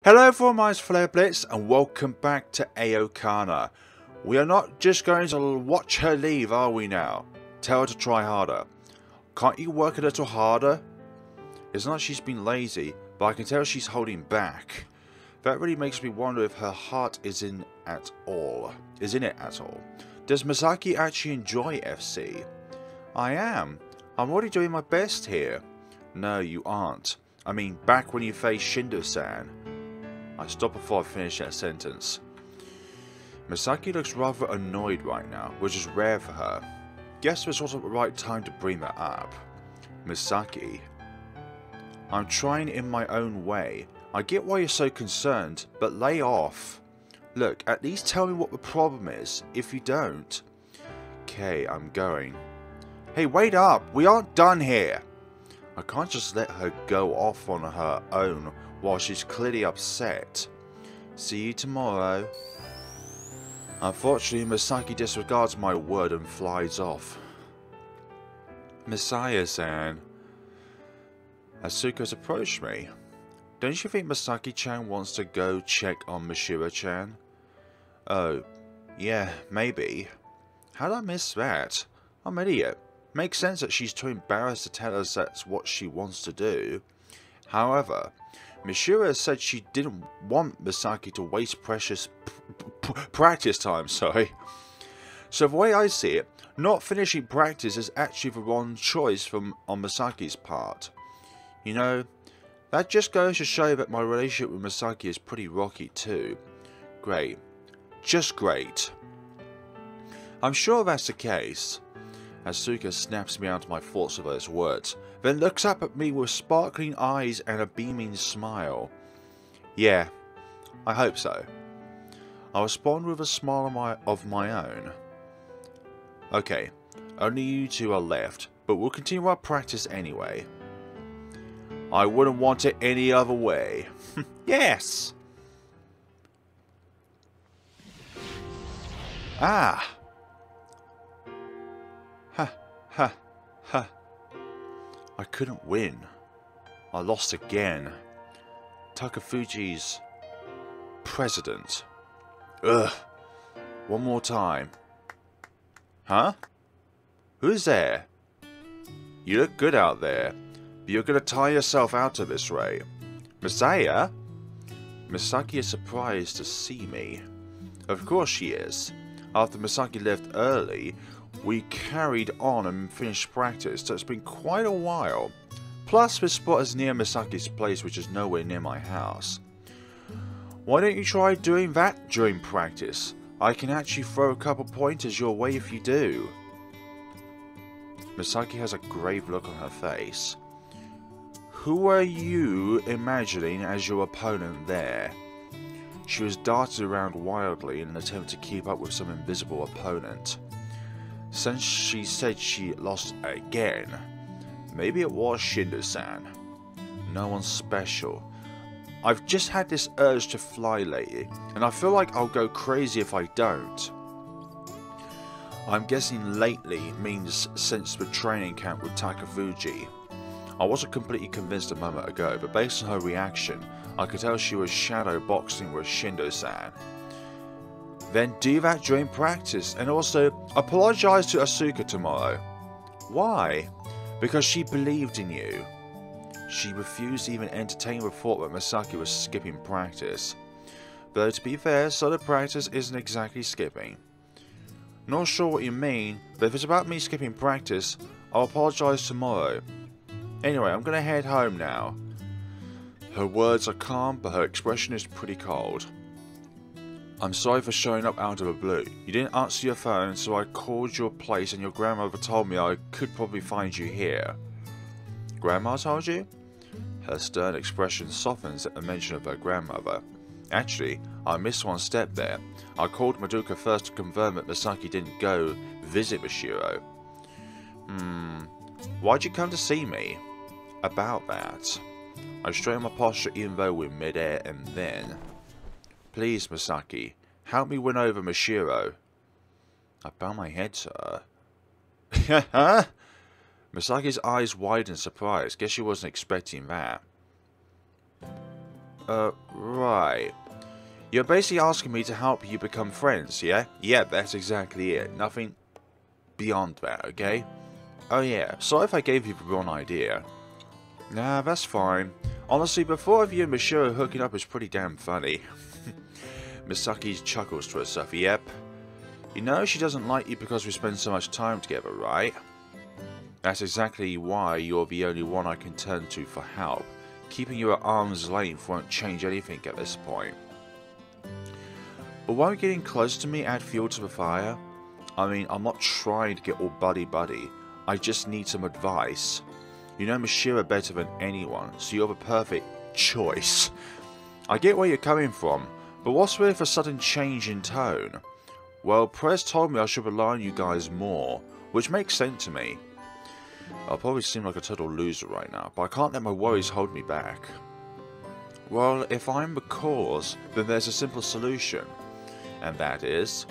Hello everyone, my name is FlareBlitzed and welcome back to Aokana. We are not just going to watch her leave, are we now? Tell her to try harder. Can't you work a little harder? It's not she's been lazy, but I can tell she's holding back. That really makes me wonder if her heart is in it at all. Does Misaki actually enjoy FC? I am. I'm already doing my best here. No, you aren't. I mean, back when you faced Shindo-san. I stopped before I finished that sentence. Misaki looks rather annoyed right now, which is rare for her. Guess this wasn't the right time to bring that up. Misaki. I'm trying in my own way. I get why you're so concerned, but lay off. Look, at least tell me what the problem is, if you don't. Okay, I'm going. Hey, wait up! We aren't done here! I can't just let her go off on her own while she's clearly upset. See you tomorrow. Unfortunately, Misaki disregards my word and flies off. Masaya-san. Asuka's approached me. Don't you think Misaki-chan wants to go check on Mashiro-chan? Oh, yeah, maybe. How'd I miss that? I'm an idiot. Makes sense that she's too embarrassed to tell us that's what she wants to do. However, Mashiro said she didn't want Misaki to waste precious practice time, So the way I see it, not finishing practice is actually the wrong choice on Misaki's part. You know, that just goes to show that my relationship with Misaki is pretty rocky too. Great. Just great. I'm sure that's the case. Asuka snaps me out of my thoughts with those words, then looks up at me with sparkling eyes and a beaming smile. Yeah, I hope so. I respond with a smile of my own. Okay, only you two are left, but we'll continue our practice anyway. I wouldn't want it any other way. Yes! Ah! Ha. I couldn't win. I lost again. Takafuji's president. Ugh. One more time. Huh? Who's there? You look good out there, but you're gonna tire yourself out of this, Ray. Masaya? Misaki is surprised to see me. Of course she is. After Misaki left early, we carried on and finished practice, so it's been quite a while. Plus, this spot is near Misaki's place, which is nowhere near my house. Why don't you try doing that during practice? I can actually throw a couple pointers your way if you do. Misaki has a grave look on her face. Who are you imagining as your opponent there? She was darted around wildly in an attempt to keep up with some invisible opponent. Since she said she lost again, maybe it was Shindo-san. No one special. I've just had this urge to fly lately, and I feel like I'll go crazy if I don't. I'm guessing lately means since the training camp with Takafuji. I wasn't completely convinced a moment ago, but based on her reaction, I could tell she was shadow boxing with Shindo-san. Then do that during practice, and also apologise to Asuka tomorrow. Why? Because she believed in you. She refused to even entertain the thought that Misaki was skipping practice. Though to be fair, solo practice isn't exactly skipping. Not sure what you mean, but if it's about me skipping practice, I'll apologise tomorrow. Anyway, I'm gonna head home now. Her words are calm, but her expression is pretty cold. I'm sorry for showing up out of the blue. You didn't answer your phone, so I called your place and your grandmother told me I could probably find you here. Grandma told you? Her stern expression softens at the mention of her grandmother. Actually, I missed one step there. I called Madoka first to confirm that Misaki didn't go visit Mashiro. Why'd you come to see me? About that. I straightened my posture even though we're mid-air, and then... Please, Misaki, help me win over Mashiro. I bow my head to her. Misaki's eyes widened in surprise. Guess she wasn't expecting that. Right. You're basically asking me to help you become friends, yeah? Yeah, that's exactly it. Nothing beyond that, okay? Oh yeah, sorry if I gave you the wrong idea. Nah, that's fine. Honestly, before of you and Mashiro hooking up is pretty damn funny. Misaki chuckles to herself. Yep. You know she doesn't like you because we spend so much time together, right? That's exactly why you're the only one I can turn to for help. Keeping you at arm's length won't change anything at this point. But won't getting close to me add fuel to the fire? I mean, I'm not trying to get all buddy-buddy. I just need some advice. You know Mashiro better than anyone, so you're the perfect choice. I get where you're coming from, but what's with a sudden change in tone? Well, Prez told me I should rely on you guys more, which makes sense to me. I'll probably seem like a total loser right now, but I can't let my worries hold me back. Well, if I'm the cause, then there's a simple solution. And that is...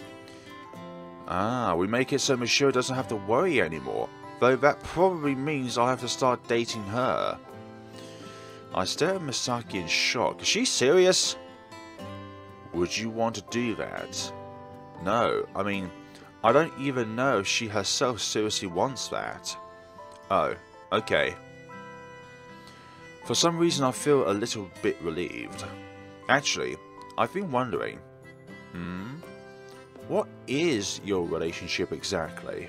we make it so Mashiro doesn't have to worry anymore. Though that probably means I'll have to start dating her. I stare at Misaki in shock. Is she serious? Would you want to do that? No, I mean, I don't even know if she herself seriously wants that. Oh, okay. For some reason I feel a little bit relieved. Actually, I've been wondering, what is your relationship exactly?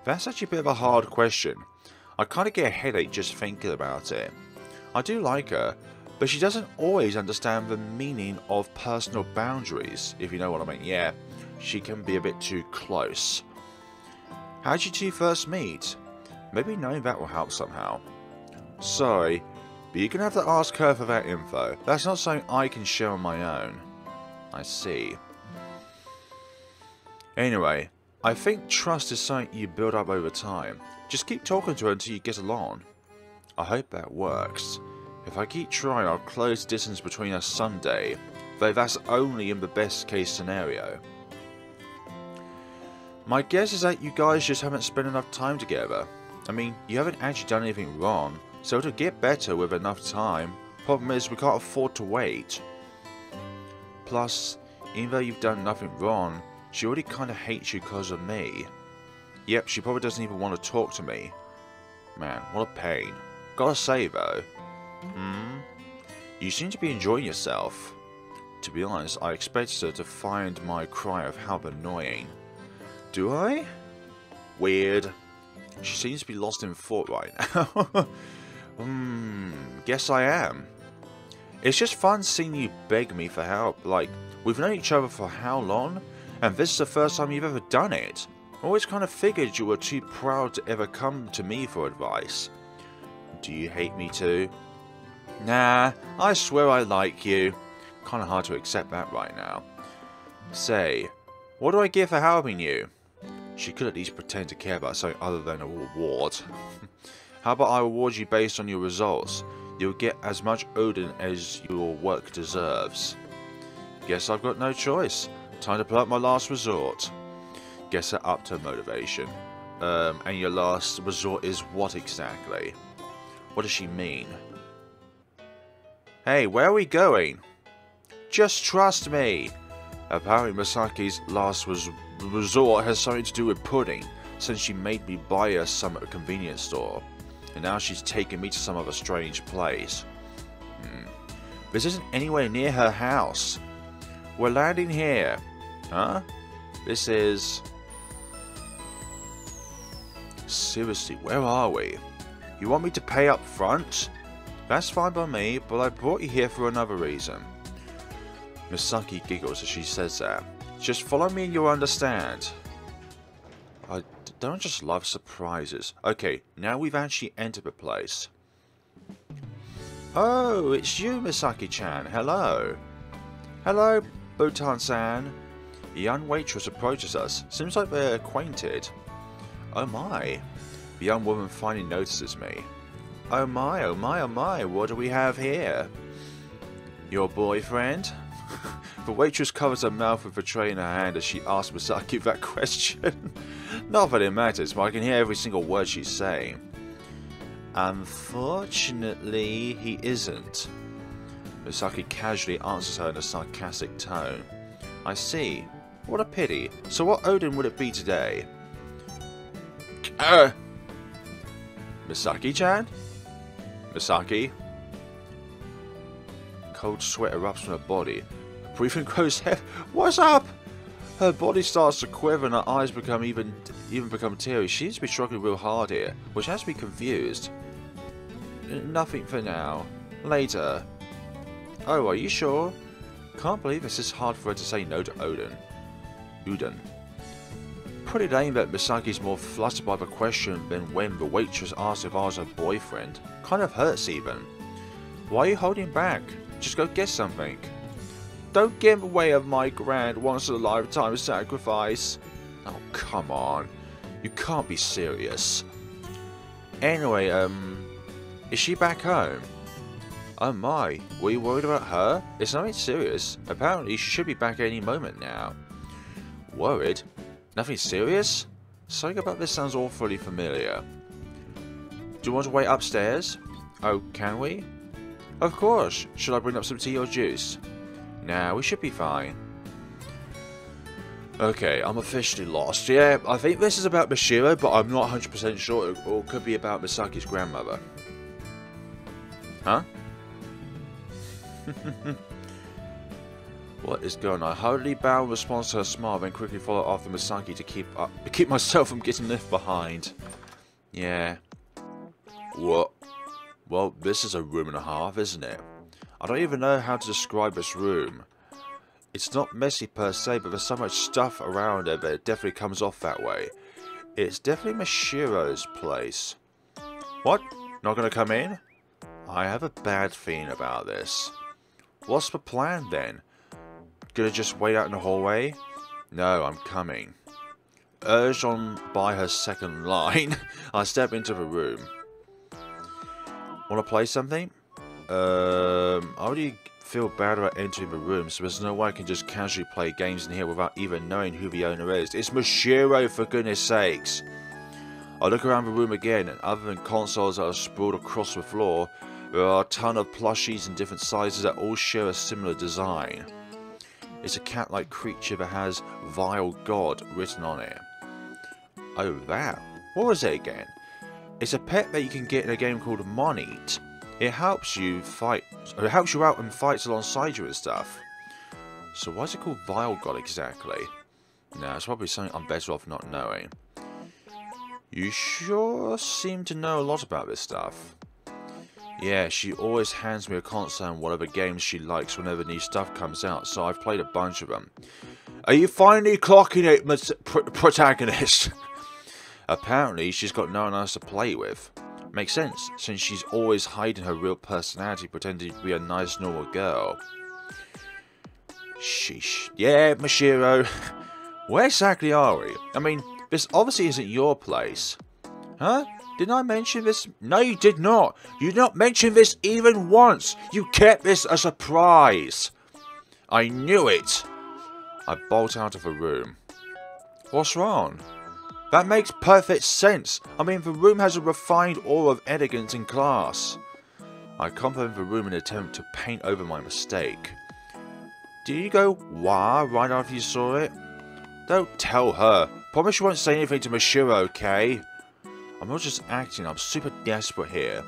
That's actually a bit of a hard question. I kind of get a headache just thinking about it. I do like her, but she doesn't always understand the meaning of personal boundaries, if you know what I mean. Yeah, she can be a bit too close. How did you two first meet? Maybe knowing that will help somehow. Sorry, but you're going to have to ask her for that info. That's not something I can share on my own. I see. Anyway, I think trust is something you build up over time. Just keep talking to her until you get along. I hope that works. If I keep trying, I'll close the distance between us someday, though that's only in the best case scenario. My guess is that you guys just haven't spent enough time together. I mean, you haven't actually done anything wrong, so it'll get better with enough time. Problem is, we can't afford to wait. Plus, even though you've done nothing wrong, she already kinda hates you because of me. Yep, she probably doesn't even want to talk to me. Man, what a pain. Gotta say though, you seem to be enjoying yourself. To be honest, I expected her to find my cry of how annoying. Do I? Weird. She seems to be lost in thought right now. Guess I am. It's just fun seeing you beg me for help. Like, we've known each other for how long? And this is the first time you've ever done it. I always kind of figured you were too proud to ever come to me for advice. Do you hate me too? Nah, I swear I like you. Kinda hard to accept that right now. Say, what do I get for helping you? She could at least pretend to care about something other than a reward. How about I reward you based on your results? You'll get as much Odin as your work deserves. Guess I've got no choice. Time to pull out my last resort. Guess that upped her motivation. And your last resort is what exactly? What does she mean? Hey, where are we going? Just trust me. Apparently Misaki's last resort has something to do with pudding, since she made me buy her some at a convenience store. And now she's taking me to some other strange place. This isn't anywhere near her house. We're landing here. Huh? This is... Seriously, where are we? You want me to pay up front? That's fine by me, but I brought you here for another reason. Misaki giggles as she says that. Just follow me and you'll understand. I don't just love surprises. Okay, now we've actually entered the place. Oh, it's you, Misaki-chan. Hello. Hello, Butan-san. The young waitress approaches us. Seems like they're acquainted. Oh my. The young woman finally notices me. Oh my, oh my, oh my, what do we have here? Your boyfriend? The waitress covers her mouth with a tray in her hand as she asks Misaki that question. Not that it matters, but I can hear every single word she's saying. Unfortunately, he isn't. Misaki casually answers her in a sarcastic tone. I see. What a pity. So what Odin would it be today? Misaki-chan? Misaki? Cold sweat erupts from her body. Her breathing grows heavy. What's up? Her body starts to quiver and her eyes become even become teary. She seems to be struggling real hard here, which has me confused. Nothing for now. Later. Oh, are you sure? Can't believe it's this hard for her to say no to Odin. Pretty lame that Misaki's more flustered by the question than when the waitress asked if I was her boyfriend. Kind of hurts even. Why are you holding back? Just go get something. Don't get in the way of my grand once-in-a-lifetime sacrifice. Oh, come on. You can't be serious. Anyway, is she back home? Oh my, were you worried about her? It's nothing serious. Apparently she should be back any moment now. Worried? Nothing serious? Something about this sounds awfully familiar. Do you want to wait upstairs? Oh, can we? Of course. Should I bring up some tea or juice? Nah, we should be fine. Okay, I'm officially lost. Yeah, I think this is about Mashiro, but I'm not 100% sure. Or it could be about Misaki's grandmother. Huh? What is going on? I hurriedly bow in response to her smile, then quickly follow after Misaki to keep myself from getting left behind. Yeah. What? Well, this is a room and a half, isn't it? I don't even know how to describe this room. It's not messy per se, but there's so much stuff around it that it definitely comes off that way. It's definitely Mashiro's place. What? Not gonna come in? I have a bad feeling about this. What's the plan then? Gonna just wait out in the hallway? No, I'm coming. Urged on by her second line, I step into the room. Wanna play something? I already feel bad about entering the room, so there's no way I can just casually play games in here without even knowing who the owner is. It's Mashiro, for goodness sakes! I look around the room again, and other than consoles that are sprawled across the floor, there are a ton of plushies in different sizes that all share a similar design. It's a cat-like creature that has Vile God written on it. Oh, that? What was it again? It's a pet that you can get in a game called Moneat. It helps you out in fights alongside you and stuff. So why is it called Vile God exactly? Nah, it's probably something I'm better off not knowing. You sure seem to know a lot about this stuff. Yeah, she always hands me a console and whatever games she likes whenever new stuff comes out, so I've played a bunch of them. Are you finally clocking it, protagonist? Apparently, she's got no one else to play with. Makes sense, since she's always hiding her real personality, pretending to be a nice, normal girl. Sheesh. Yeah, Mashiro. Where exactly are we? I mean, this obviously isn't your place. Huh? Didn't I mention this? No, you did not. You did not mention this even once. You kept this a surprise. I knew it. I bolt out of the room. What's wrong? That makes perfect sense. I mean, the room has a refined aura of elegance and class. I compliment the room in an attempt to paint over my mistake. Did you go wah right after you saw it? Don't tell her. Promise you won't say anything to Mashiro, okay? I'm not just acting, I'm super desperate here.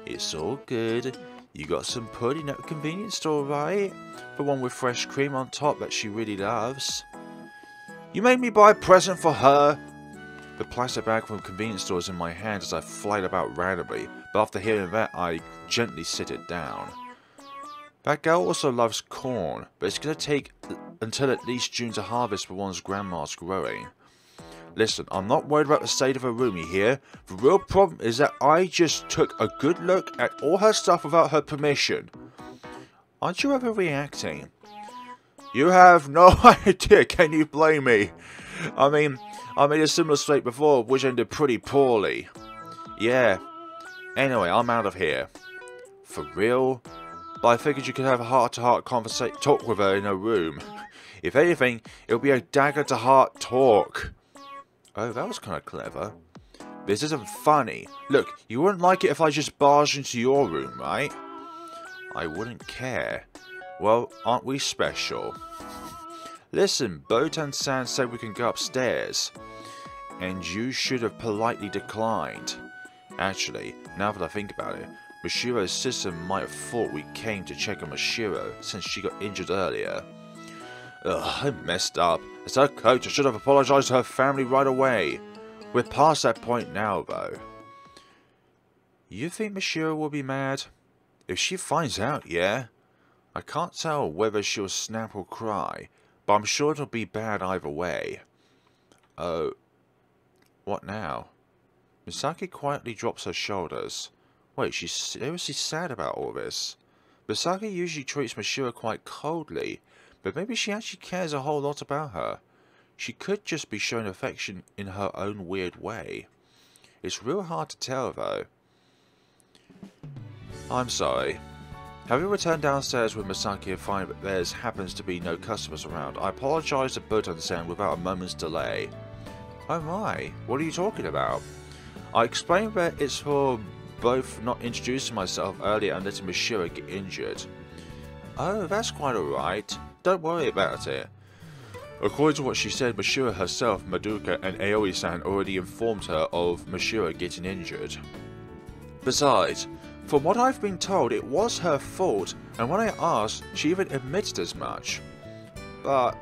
It's all good. You got some pudding at the convenience store, right? The one with fresh cream on top that she really loves. You made me buy a present for her. The plastic bag from the convenience store is in my hand as I fly it about randomly, but after hearing that, I gently sit it down. That girl also loves corn, but it's going to take until at least June to harvest the one's grandma's growing. Listen, I'm not worried about the state of her room, you hear? The real problem is that I just took a good look at all her stuff without her permission. Aren't you overreacting? You have no idea, can you blame me? I mean, I made a similar mistake before, which ended pretty poorly. Yeah. Anyway, I'm out of here. For real? But I figured you could have a heart-to-heart talk with her in her room. If anything, it'll be a dagger-to-heart talk. Oh, that was kind of clever. This isn't funny. Look, you wouldn't like it if I just barged into your room, right? I wouldn't care. Well, aren't we special? Listen, Botan-san said we can go upstairs. And you should have politely declined. Actually, now that I think about it, Mashiro's sister might have thought we came to check on Mashiro since she got injured earlier. Ugh, I messed up. As her coach, I should have apologized to her family right away. We're past that point now, though. You think Mashiro will be mad? If she finds out, yeah. I can't tell whether she'll snap or cry, but I'm sure it'll be bad either way. Oh. What now? Misaki quietly drops her shoulders. Wait, she's seriously sad about all this. Misaki usually treats Mashiro quite coldly, but maybe she actually cares a whole lot about her. She could just be showing affection in her own weird way. It's real hard to tell, though. I'm sorry. Having returned downstairs with Misaki and find that there happens to be no customers around, I apologise to Botan-san without a moment's delay. Oh my, what are you talking about? I explained that it's for both not introducing myself earlier and letting Mashiro get injured. Oh, that's quite alright. Don't worry about it. According to what she said, Mashiro herself, Madoka, and Aoi-san already informed her of Mashiro getting injured. Besides, from what I've been told, it was her fault, and when I asked, she even admitted as much. But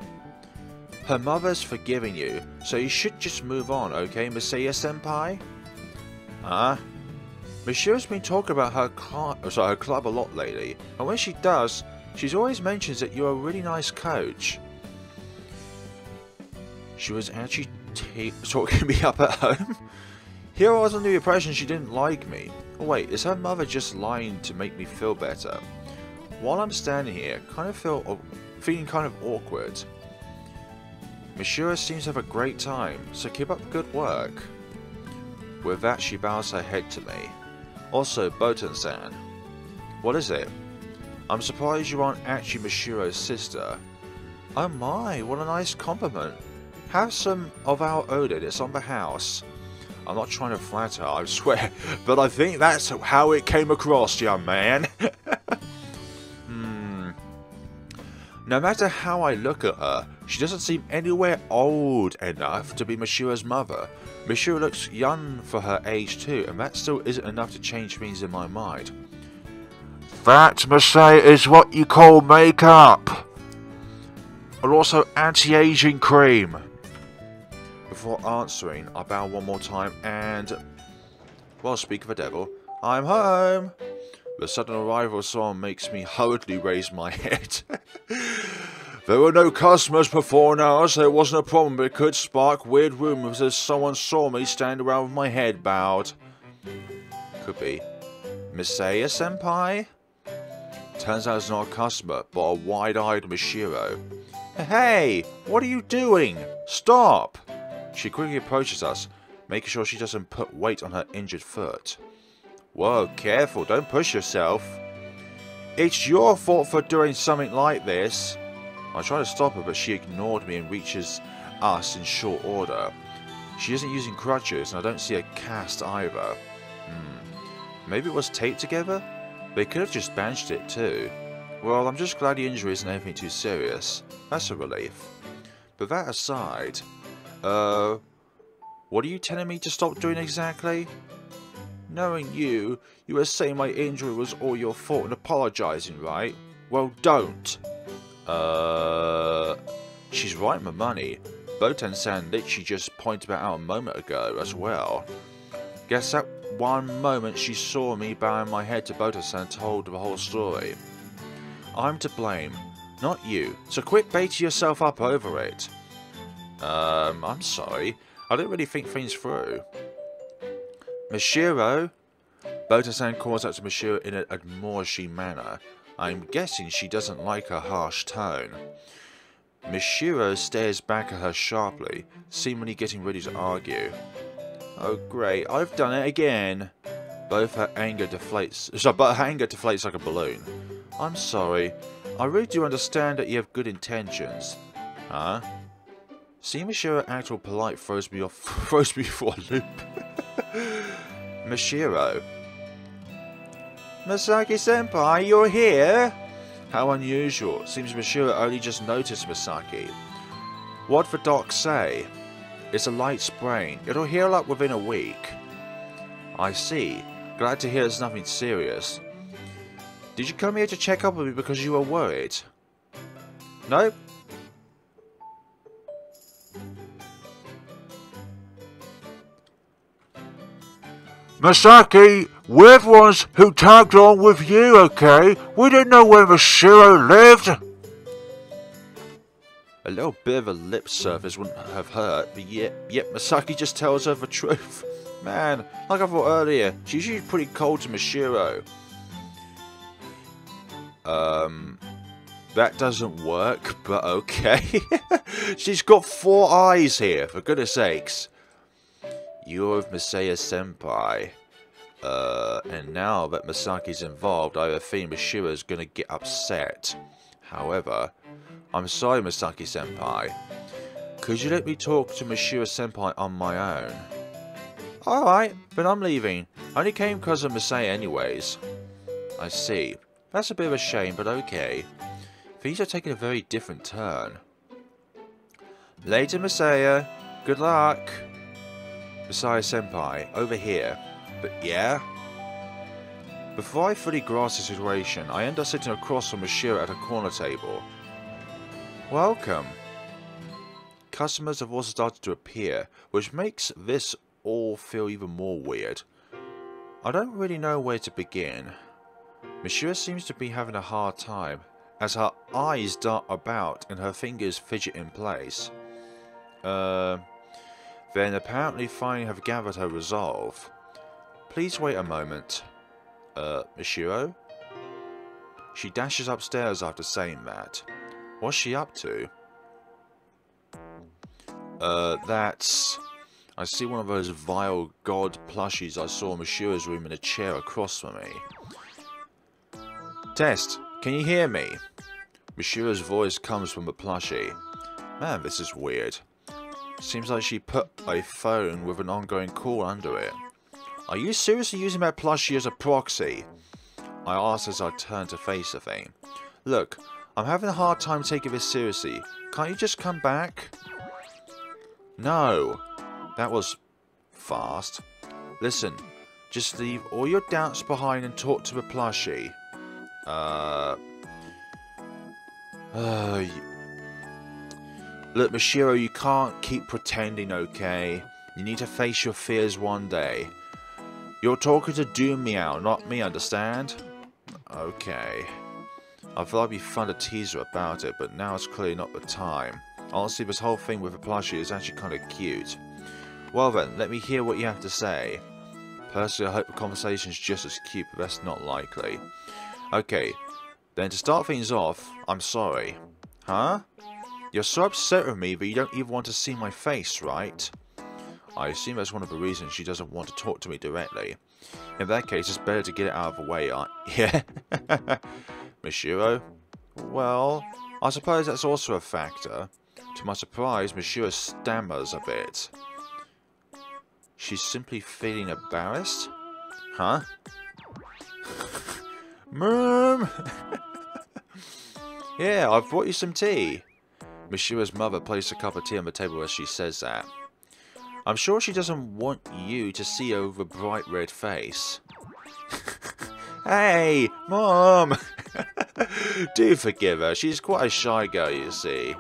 her mother's forgiving you, so you should just move on, okay, Masaya-senpai? Huh? Mashiro's been talking about her club a lot lately, and when she does, she's always mentions that you're a really nice coach. She was actually talking me up at home? Here I was under the impression she didn't like me. Oh wait, is her mother just lying to make me feel better? While I'm standing here, feeling kind of awkward. Mashiro seems to have a great time, so keep up the good work. With that, she bows her head to me. Also, Botan-san. What is it? I'm surprised you aren't actually Mashiro's sister. Oh my, what a nice compliment. Have some of our Odin, it's on the house. I'm not trying to flatter her, I swear, but I think that's how it came across, young man. No matter how I look at her, she doesn't seem anywhere old enough to be Mashiro's mother. Mashiro looks young for her age too, and that still isn't enough to change things in my mind. That, Masaya, is what you call makeup! And also anti-aging cream. Before answering, I bow one more time and, well, speak of the devil, I'm home! The sudden arrival of someone makes me hurriedly raise my head. There were no customers before now, so it wasn't a problem, but it could spark weird rumors as someone saw me stand around with my head bowed. Could be. Masaya-senpai? Turns out it's not a customer, but a wide-eyed Mashiro. Hey! What are you doing? Stop! She quickly approaches us, making sure she doesn't put weight on her injured foot. Whoa, careful, don't push yourself. It's your fault for doing something like this. I try to stop her, but she ignored me and reaches us in short order. She isn't using crutches, and I don't see a cast either. Maybe it was taped together? They could have just bandaged it too. Well, I'm just glad the injury isn't anything too serious. That's a relief. But that aside, what are you telling me to stop doing exactly? Knowing you were saying my injury was all your fault and apologizing, right? Well, don't. She's right on the money. Botan-san literally just pointed that out a moment ago as well. Guess that one moment she saw me bowing my head to Botan-san told the whole story. I'm to blame, not you, so quit baiting yourself up over it. I'm sorry. I didn't really think things through. Mashiro? Botan-san calls out to Mashiro in an admonishing manner. I'm guessing she doesn't like her harsh tone. Mashiro stares back at her sharply, seemingly getting ready to argue. Oh great, I've done it again. But her anger deflates like a balloon. I'm sorry. I really do understand that you have good intentions. Huh? Seeing Mashiro act all polite throws me for a loop. Mashiro. Masaki-senpai, you're here? How unusual. Seems Mashiro only just noticed Masaki. What'd the doc say? It's a light sprain. It'll heal up within a week. I see. Glad to hear it's nothing serious. Did you come here to check up on me because you were worried? Nope. Masaki, we're the ones who tagged on with you, okay? We didn't know where Mashiro lived. A little bit of a lip service wouldn't have hurt, but yet Masaki just tells her the truth. Man, like I thought earlier, she's usually pretty cold to Mashiro. That doesn't work, but okay. She's got 4 eyes here, for goodness sakes. You're with Masaya-senpai. And now that Masaki's involved, I have a feeling Mashiro's gonna get upset. However, I'm sorry, Masaki-senpai. Could you let me talk to Mashiro-senpai on my own? Alright, but I'm leaving. I only came because of Masaya anyways. I see. That's a bit of a shame, but okay. Things are taking a very different turn. Later, Masaya. Good luck. Masaya-senpai, over here. But yeah? Before I fully grasp the situation, I end up sitting across from Mashiro at a corner table. Welcome. Customers have also started to appear, which makes this all feel even more weird. I don't really know where to begin. Mashiro seems to be having a hard time, as her eyes dart about and her fingers fidget in place. Then apparently finally have gathered her resolve. Please wait a moment. Mashiro? She dashes upstairs after saying that. What's she up to? That's... I see one of those vile god plushies I saw in Mashiro's room in a chair across from me. Test, can you hear me? Mashiro's voice comes from the plushie. Man, this is weird. Seems like she put a phone with an ongoing call under it. Are you seriously using that plushie as a proxy? I asked as I turned to face the thing. Look, I'm having a hard time taking this seriously. Can't you just come back? No. That was fast. Listen, just leave all your doubts behind and talk to the plushie. Look, Mashiro, you can't keep pretending, okay? You need to face your fears one day. You're talking to Doom Meow, not me, understand? Okay. I thought it'd be fun to tease her about it, but now it's clearly not the time. Honestly, this whole thing with the plushie is actually kind of cute. Well then, let me hear what you have to say. Personally, I hope the conversation's just as cute, but that's not likely. Okay, then to start things off, I'm sorry. Huh? You're so upset with me, but you don't even want to see my face, right? I assume that's one of the reasons she doesn't want to talk to me directly. In that case, it's better to get it out of the way, yeah? Mashiro? Well, I suppose that's also a factor. To my surprise, Mashiro stammers a bit. She's simply feeling embarrassed? Huh? Mom! Yeah, I've brought you some tea. Mashiro's mother placed a cup of tea on the table as she says that. I'm sure she doesn't want you to see her with a bright red face. Hey, Mom! Do forgive her, she's quite a shy girl, you see.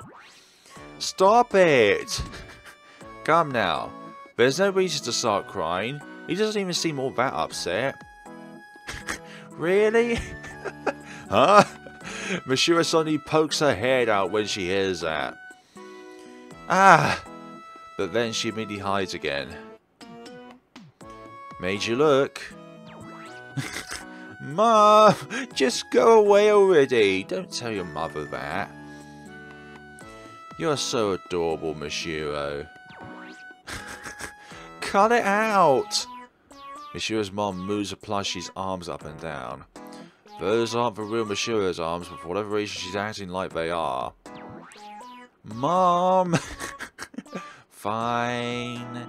Stop it! Come now. There's no reason to start crying. He doesn't even seem all that upset. Really? Huh? Mashiro suddenly pokes her head out when she hears that. Ah! But then she immediately hides again. Made you look. Mom! Just go away already. Don't tell your mother that. You're so adorable, Mashiro. Cut it out! Mashiro's mom moves the plushie's arms up and down. Those aren't the real Mashiro's arms, but for whatever reason she's acting like they are. Mom! Fine.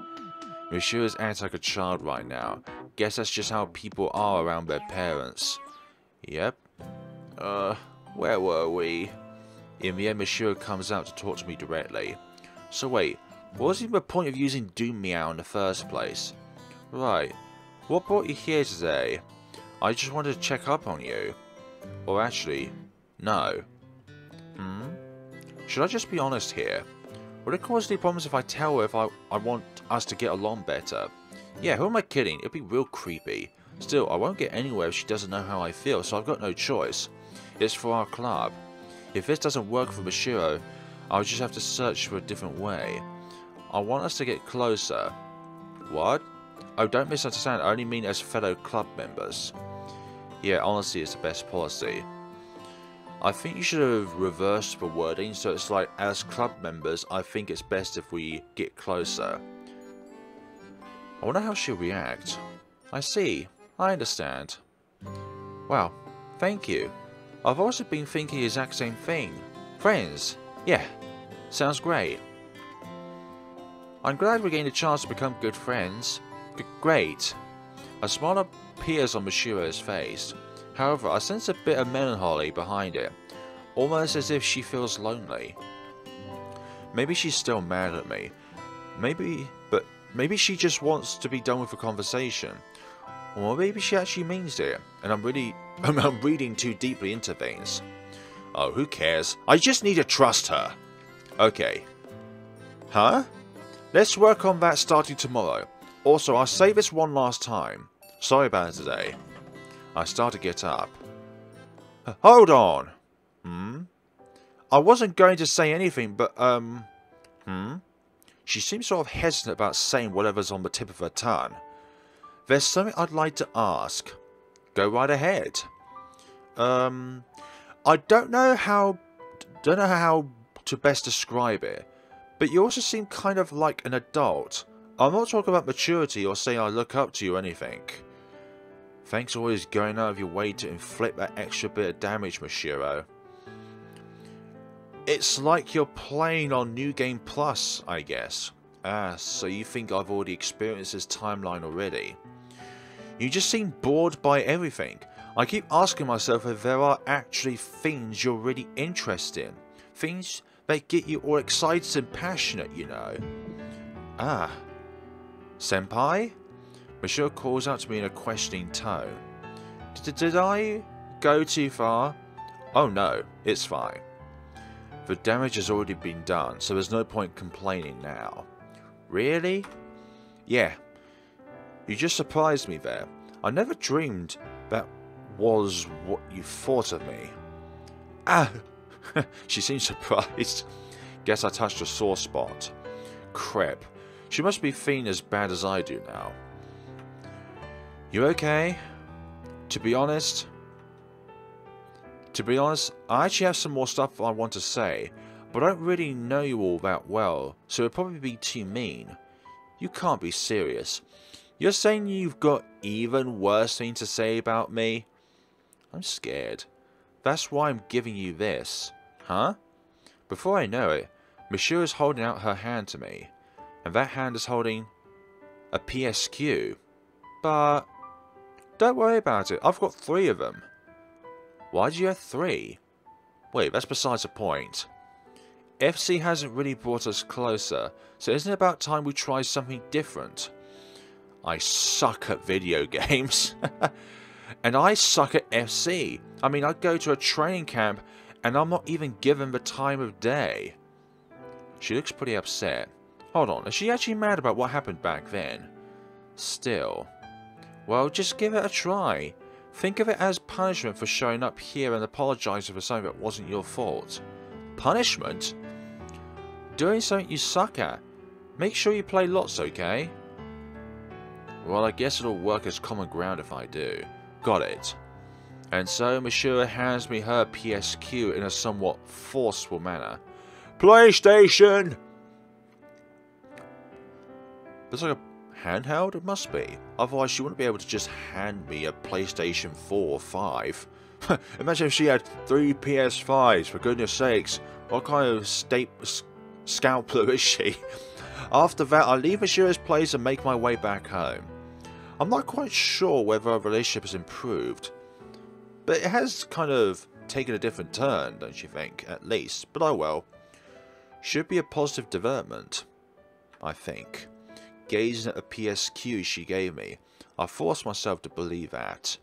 Mashiro's acting like a child right now. Guess that's just how people are around their parents. Yep. Where were we? In the end, Mashiro comes out to talk to me directly. So wait, what was even the point of using Doom Meow in the first place? Right. What brought you here today? I just wanted to check up on you. Or actually, no. Should I just be honest here? Would it cause any problems if I tell her if I want us to get along better? Yeah, who am I kidding? It'd be real creepy. Still, I won't get anywhere if she doesn't know how I feel, so I've got no choice. It's for our club. If this doesn't work for Mashiro, I'll just have to search for a different way. I want us to get closer. What? Oh, don't misunderstand. I only mean as fellow club members. Yeah, honestly, it's the best policy. I think you should have reversed the wording, so it's like, as club members, I think it's best if we get closer. I wonder how she'll react. I see. I understand. Wow, thank you. I've also been thinking the exact same thing. Friends. Yeah, sounds great. I'm glad we gained a chance to become good friends. Great. A smile appears on Mashiro's face. However, I sense a bit of melancholy behind it, almost as if she feels lonely. Maybe she's still mad at me. Maybe she just wants to be done with the conversation. Or maybe she actually means it, and I'm reading too deeply into things. Oh, who cares? I just need to trust her. Okay. Huh? Let's work on that starting tomorrow. Also, I'll say this one last time. Sorry about it today. I start to get up. Hold on. I wasn't going to say anything, but, She seems sort of hesitant about saying whatever's on the tip of her tongue. There's something I'd like to ask. Go right ahead. I don't know how to best describe it, but you also seem kind of like an adult. I'm not talking about maturity or saying I look up to you or anything. Thanks for always going out of your way to inflict that extra bit of damage, Mashiro. It's like you're playing on New Game Plus, I guess. Ah, so you think I've already experienced this timeline already. You just seem bored by everything. I keep asking myself if there are actually things you're really interested in. Things that get you all excited and passionate, you know. Ah. Senpai? Mashiro calls out to me in a questioning tone. Did I go too far? Oh no, it's fine. The damage has already been done, so there's no point complaining now. Really? Yeah. You just surprised me there. I never dreamed that was what you thought of me. Ah! She seems surprised. Guess I touched a sore spot. Crap. She must be feeling as bad as I do now. You okay? To be honest, I actually have some more stuff I want to say, but I don't really know you all that well, so it'd probably be too mean. You can't be serious. You're saying you've got even worse things to say about me? I'm scared. That's why I'm giving you this. Huh? Before I know it, Mashiro is holding out her hand to me, and that hand is holding a PSQ. But don't worry about it, I've got 3 of them. Why do you have 3? Wait, that's besides the point. FC hasn't really brought us closer, so isn't it about time we try something different? I suck at video games. And I suck at FC. I mean, I go to a training camp and I'm not even given the time of day. She looks pretty upset. Hold on, is she actually mad about what happened back then? Still. Well, just give it a try. Think of it as punishment for showing up here and apologizing for something that wasn't your fault. Punishment? Doing something you suck at. Make sure you play lots, okay? Well, I guess it'll work as common ground if I do. Got it. And so Mashiro hands me her PSQ in a somewhat forceful manner. PlayStation! There's like a handheld? It must be. Otherwise she wouldn't be able to just hand me a PlayStation 4 or 5. Imagine if she had 3 PS5s, for goodness sakes. What kind of scalper is she? After that, I leave Mashiro's place and make my way back home. I'm not quite sure whether our relationship has improved. But it has kind of taken a different turn, don't you think? At least. But oh well. Should be a positive development, I think. Gazing at the PSQ she gave me, I forced myself to believe that.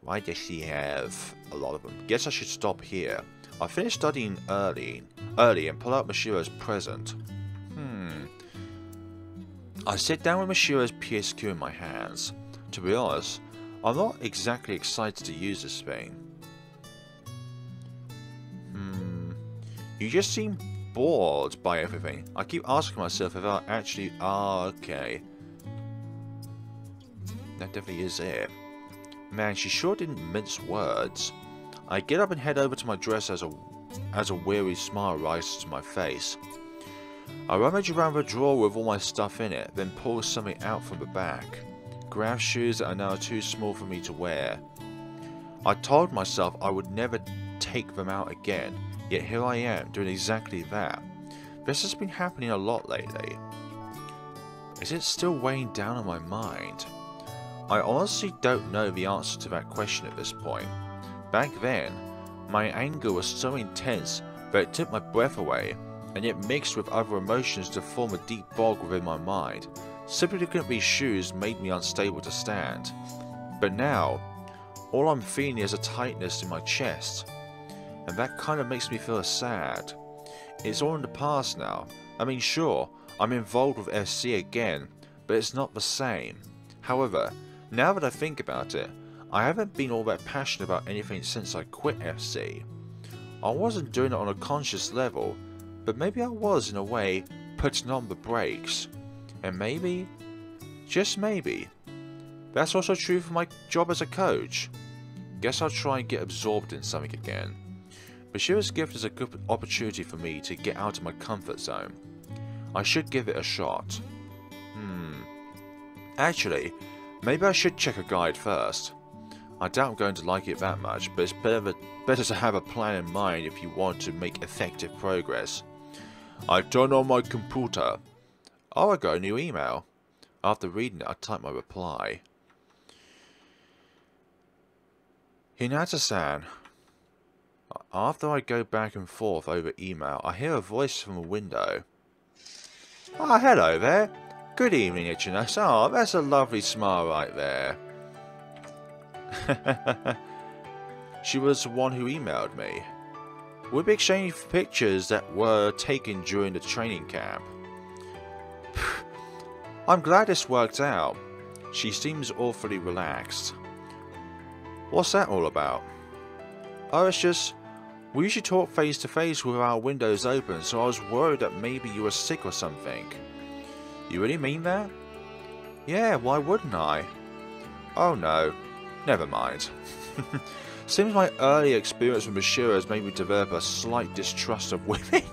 Why does she have a lot of them? Guess I should stop here. I finished studying early and pull out Mashiro's present. I sit down with Mashiro's PSQ in my hands. To be honest, I'm not exactly excited to use this thing. You just seem bored by everything. I keep asking myself if I actually... okay. That definitely is it. Man, she sure didn't mince words. I get up and head over to my dress as a weary smile rises to my face. I rummage around the drawer with all my stuff in it, then pull something out from the back. Grab shoes that are now too small for me to wear. I told myself I would never take them out again, yet here I am, doing exactly that. This has been happening a lot lately. Is it still weighing down on my mind? I honestly don't know the answer to that question at this point. Back then, my anger was so intense that it took my breath away, and yet mixed with other emotions to form a deep bog within my mind. Simply looking at these shoes made me unstable to stand. But now, all I'm feeling is a tightness in my chest, and that kind of makes me feel sad. It's all in the past now. I mean, sure, I'm involved with FC again, but it's not the same. However, now that I think about it, I haven't been all that passionate about anything since I quit FC. I wasn't doing it on a conscious level, but maybe I was in a way putting on the brakes. And maybe, just maybe, that's also true for my job as a coach. Guess I'll try and get absorbed in something again. Mashiro's gift is a good opportunity for me to get out of my comfort zone. I should give it a shot. Actually, maybe I should check a guide first. I doubt I'm going to like it that much, but it's better to have a plan in mind if you want to make effective progress. I've turned on my computer. Oh, I got a new email. After reading it, I typed my reply. Hinata-san. After I go back and forth over email, I hear a voice from a window. Ah, hello there. Good evening, Ichino. Oh, that's a lovely smile right there. She was the one who emailed me. We'll be exchanging pictures that were taken during the training camp. I'm glad this worked out. She seems awfully relaxed. What's that all about? Oh, it's just, we usually talk face to face with our windows open, so I was worried that maybe you were sick or something. You really mean that? Yeah, why wouldn't I? Oh no, never mind. Seems my early experience with Mashiro has made me develop a slight distrust of women.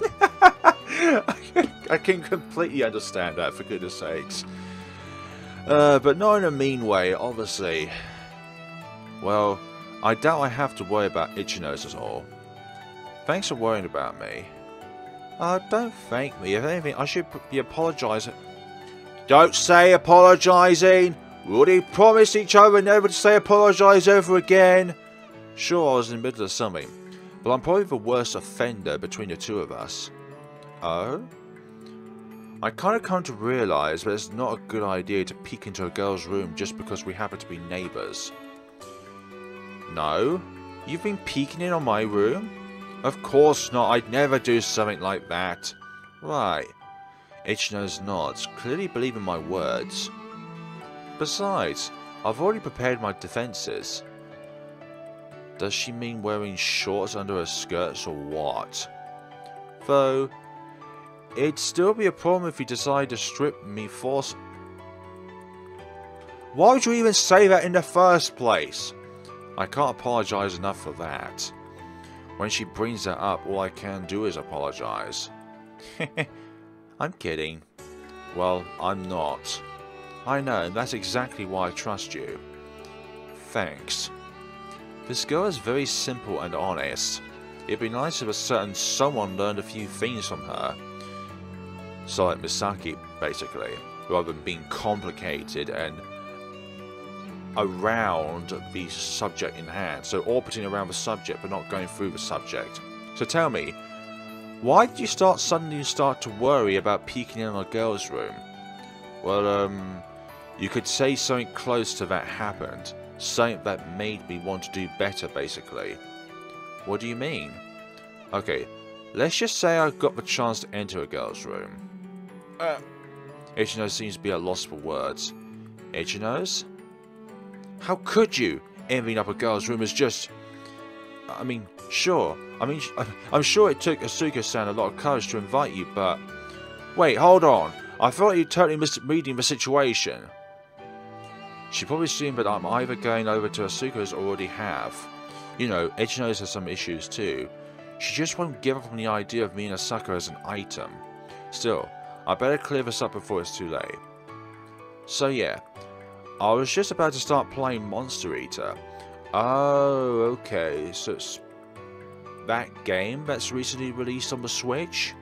I can completely understand that, for goodness sakes. But not in a mean way, obviously. Well, I doubt I have to worry about Ichino's at all. Thanks for worrying about me. Don't thank me. If anything, I should be apologising. Don't say apologising! We already promised each other never to say apologise ever again. Sure, I was in the middle of something, but I'm probably the worst offender between the two of us. Oh? I kind of come to realise that it's not a good idea to peek into a girl's room just because we happen to be neighbours. No? You've been peeking in on my room? Of course not, I'd never do something like that. Right. Ichino's nods, clearly believing my words. Besides, I've already prepared my defences. Does she mean wearing shorts under her skirts or what? Though, it'd still be a problem if you decide to strip me force. Why would you even say that in the first place? I can't apologise enough for that. When she brings that up, all I can do is apologise. I'm kidding. Well, I'm not. I know, and that's exactly why I trust you. Thanks. This girl is very simple and honest. It'd be nice if a certain someone learned a few things from her. So like Misaki, basically. Rather than being complicated and around the subject in hand. So orbiting around the subject but not going through the subject. So tell me, why did you suddenly start to worry about peeking in on a girl's room? Well, you could say something close to that happened. Something that made me want to do better, basically. What do you mean? Okay, let's just say I got the chance to enter a girl's room. Ichino seems to be at loss for words. Ichino's? How could you? Envying up a girl's room is just... I mean, sure. I'm sure it took Asuka-san a lot of courage to invite you, but... Wait, hold on. I thought you totally missed reading the situation. She probably assumed that I'm either going over to Asuka's or already have. You know, Ichino's has some issues too. She just won't give up on the idea of me and Asaka as an item. Still, I better clear this up before it's too late. So yeah, I was just about to start playing Monster Eater. Oh, okay, so it's that game that's recently released on the Switch?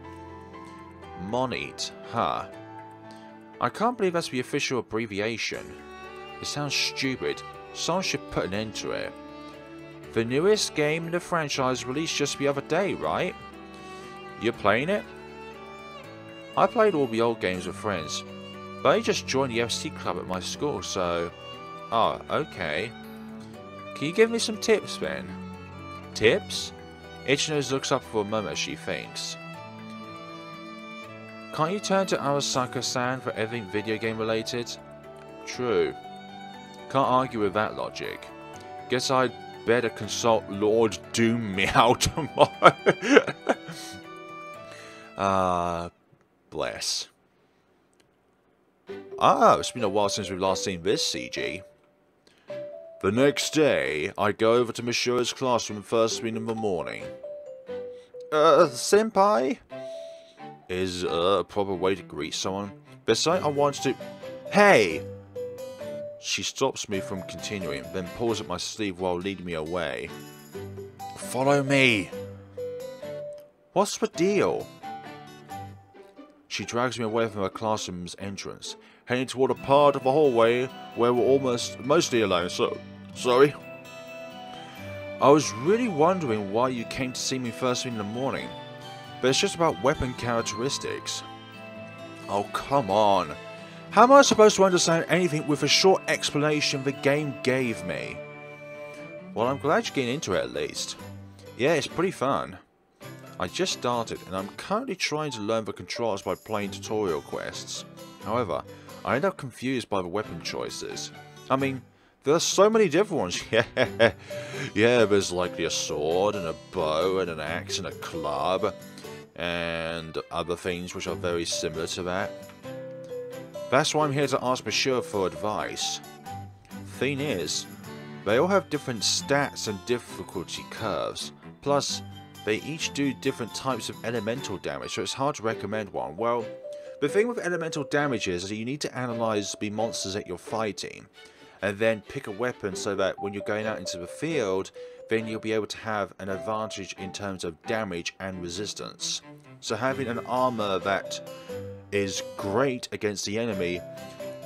Mon-Eat, huh? I can't believe that's the official abbreviation. It sounds stupid. Someone should put an end to it. The newest game in the franchise released just the other day, right? You're playing it? I played all the old games with friends, but I just joined the FC club at my school, so... Oh, okay. Can you give me some tips, then? Tips? Ichino looks up for a moment as she thinks. Can't you turn to Arasaka-san for everything video game related? True. Can't argue with that logic. Guess I'd better consult Lord Doom Meow tomorrow. Bless. Ah, it's been a while since we've last seen this CG. The next day, I go over to Mashiro's classroom first thing in the morning. Senpai? Is a proper way to greet someone. Besides, I want to... Hey! She stops me from continuing, then pulls at my sleeve while leading me away. Follow me! What's the deal? She drags me away from her classroom's entrance, heading toward a part of the hallway where we're mostly alone, so... Sorry? I was really wondering why you came to see me first thing in the morning, but it's just about weapon characteristics. Oh, come on. How am I supposed to understand anything with a short explanation the game gave me? Well, I'm glad you're getting into it at least. Yeah, it's pretty fun. I just started, and I'm currently trying to learn the controls by playing tutorial quests. However, I end up confused by the weapon choices. I mean, there are so many different ones. Yeah, there's likely a sword, and a bow, and an axe, and a club, and other things which are very similar to that. That's why I'm here to ask Mashiro for advice. Thing is, they all have different stats and difficulty curves. Plus, they each do different types of elemental damage, so it's hard to recommend one. Well, the thing with elemental damage is that you need to analyze the monsters that you're fighting, and then pick a weapon so that when you're going out into the field, then you'll be able to have an advantage in terms of damage and resistance. So having an armor that is great against the enemy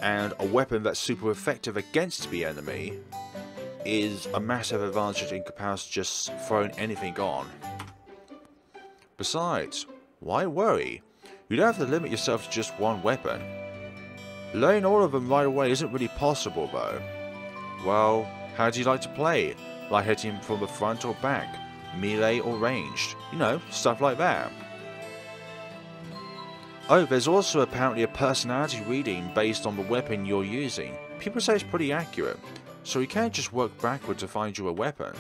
and a weapon that's super effective against the enemy is a massive advantage in comparison to just throwing anything on. Besides, why worry? You don't have to limit yourself to just one weapon. Learning all of them right away isn't really possible though. Well, how do you like to play? Like hitting from the front or back? Melee or ranged? You know, stuff like that. Oh, there's also apparently a personality reading based on the weapon you're using. People say it's pretty accurate, so you can't just work backward to find you a weapon.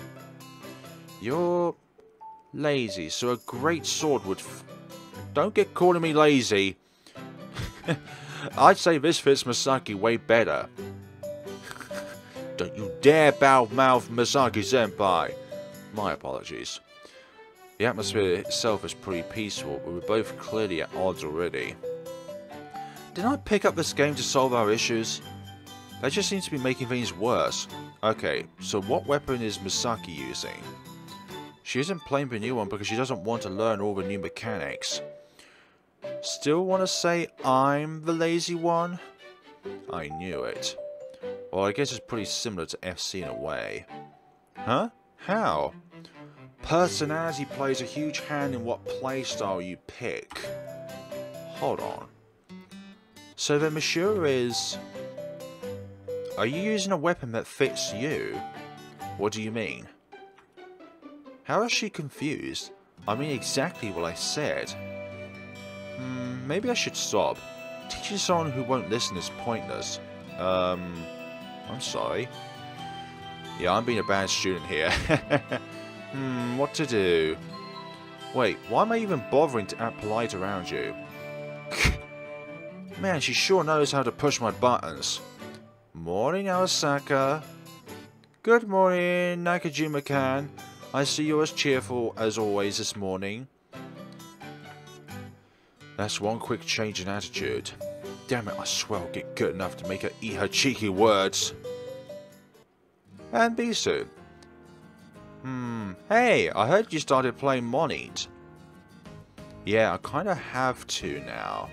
You're lazy, so a great sword would... Don't get calling me lazy. I'd say this fits Masaki way better. Don't you dare mouth Masaki-senpai. My apologies. The atmosphere itself is pretty peaceful, but we're both clearly at odds already. Didn't I pick up this game to solve our issues? That just seems to be making things worse. Okay, so what weapon is Misaki using? She isn't playing the new one because she doesn't want to learn all the new mechanics. Still want to say I'm the lazy one? I knew it. Well, I guess it's pretty similar to FC in a way. Huh? How? Personality plays a huge hand in what playstyle you pick. Hold on. So then Mashiro is... Are you using a weapon that fits you? What do you mean? How is she confused? I mean exactly what I said. Maybe I should stop. Teaching someone who won't listen is pointless. I'm sorry. Yeah, I'm being a bad student here. What to do? Wait, why am I even bothering to act polite around you? Man, she sure knows how to push my buttons. Morning, Arasaka. Good morning, Nakajima-kan. I see you're as cheerful as always this morning. That's one quick change in attitude. Damn it, I swear I'll get good enough to make her eat her cheeky words. And Bisu. Hey, I heard you started playing Monit. Yeah, I kinda have to now.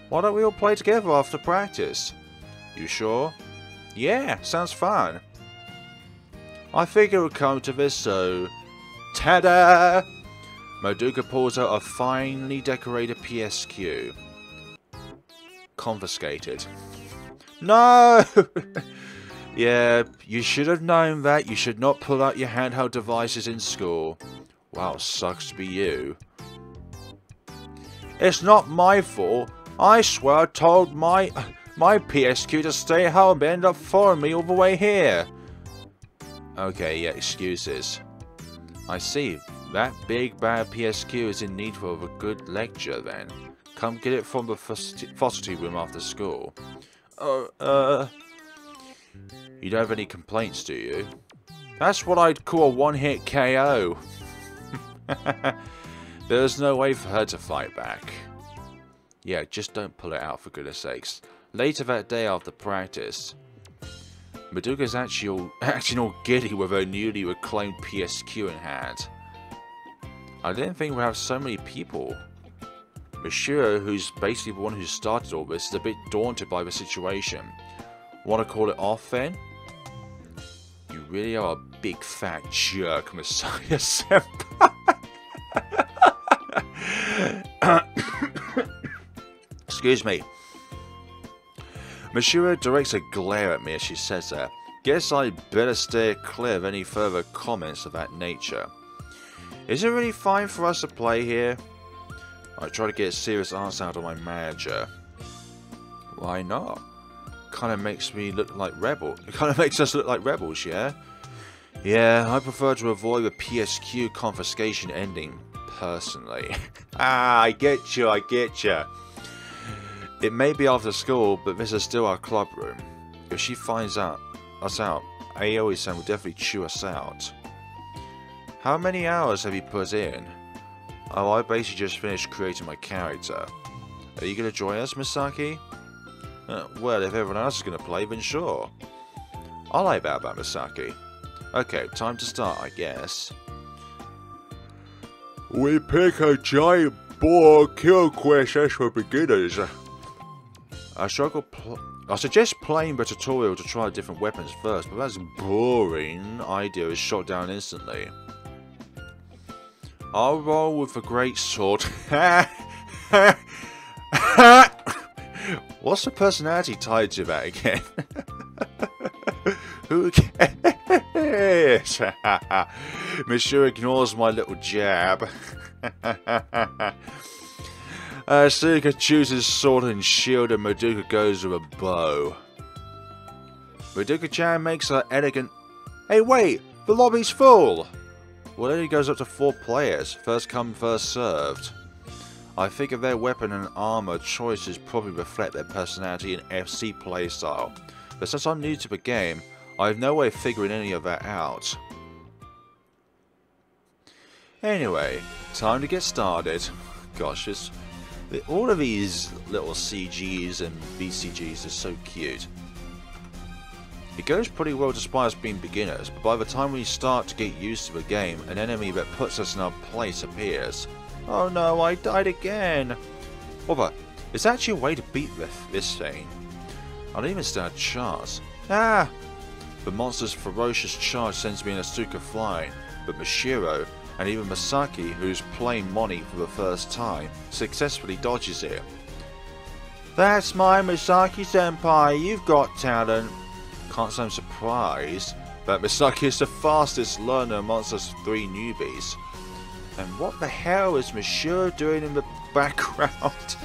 Why don't we all play together after practice? You sure? Yeah, sounds fun. I figured it would come to this, so... Ta-da! Madoka pulls out a finely decorated PSQ. Confiscated. No! Yeah, you should have known that. You should not pull out your handheld devices in school. Wow, sucks to be you. It's not my fault. I swear I told my PSQ to stay home, but ended up following me all the way here. Okay, yeah, excuses. I see. That big bad PSQ is in need of a good lecture then. Come get it from the faculty room after school. You don't have any complaints, do you? That's what I'd call a one-hit KO. There's no way for her to fight back. Yeah, just don't pull it out for goodness sakes. Later that day after practice, Madoka's acting all giddy with her newly reclaimed PSQ in hand. I didn't think we'd have so many people. Mashiro, who's basically the one who started all this, is a bit daunted by the situation. Want to call it off then? You really are a big fat jerk, Masaya Senpai. Excuse me. Mashiro directs a glare at me as she says that. Guess I'd better steer clear of any further comments of that nature. Is it really fine for us to play here? I try to get a serious answer out of my manager. Why not? Kind of makes me look like rebels. It kind of makes us look like rebels, yeah? Yeah, I prefer to avoid the PSQ confiscation ending, personally. I get you, I get you. It may be after school, but this is still our club room. If she finds us out, Aoi-san will definitely chew us out. How many hours have you put in? Oh, I basically just finished creating my character. Are you going to join us, Misaki? Well, if everyone else is going to play, then sure. I like that about Misaki. Okay, time to start, I guess. We pick a giant boar kill quest for beginners. I suggest playing the tutorial to try different weapons first, but that's boring. Idea is shot down instantly. I'll roll with a great sword. What's the personality tied to that again? Who cares? Mashiro ignores my little jab. Suka chooses sword and shield, and Madoka goes with a bow. Madoka-chan makes her elegant... Hey wait! The lobby's full! Well, it only goes up to 4 players. First come, first served. I figure their weapon and armor choices probably reflect their personality and FC playstyle. But since I'm new to the game, I have no way of figuring any of that out. Anyway, time to get started. Gosh, all of these little CGs and VCGs are so cute. It goes pretty well despite us being beginners, but by the time we start to get used to the game, an enemy that puts us in our place appears. Oh no, I died again! Well, but, is there actually a way to beat this thing? I don't even stand a chance. Ah! The monster's ferocious charge sends me and Asuka flying, but Mashiro, and even Masaki, who's playing Moni for the first time, successfully dodges it. That's my Misaki-senpai, you've got talent. Can't say I'm surprised, but Misaki is the fastest learner amongst us 3 newbies. And what the hell is Mashiro doing in the background?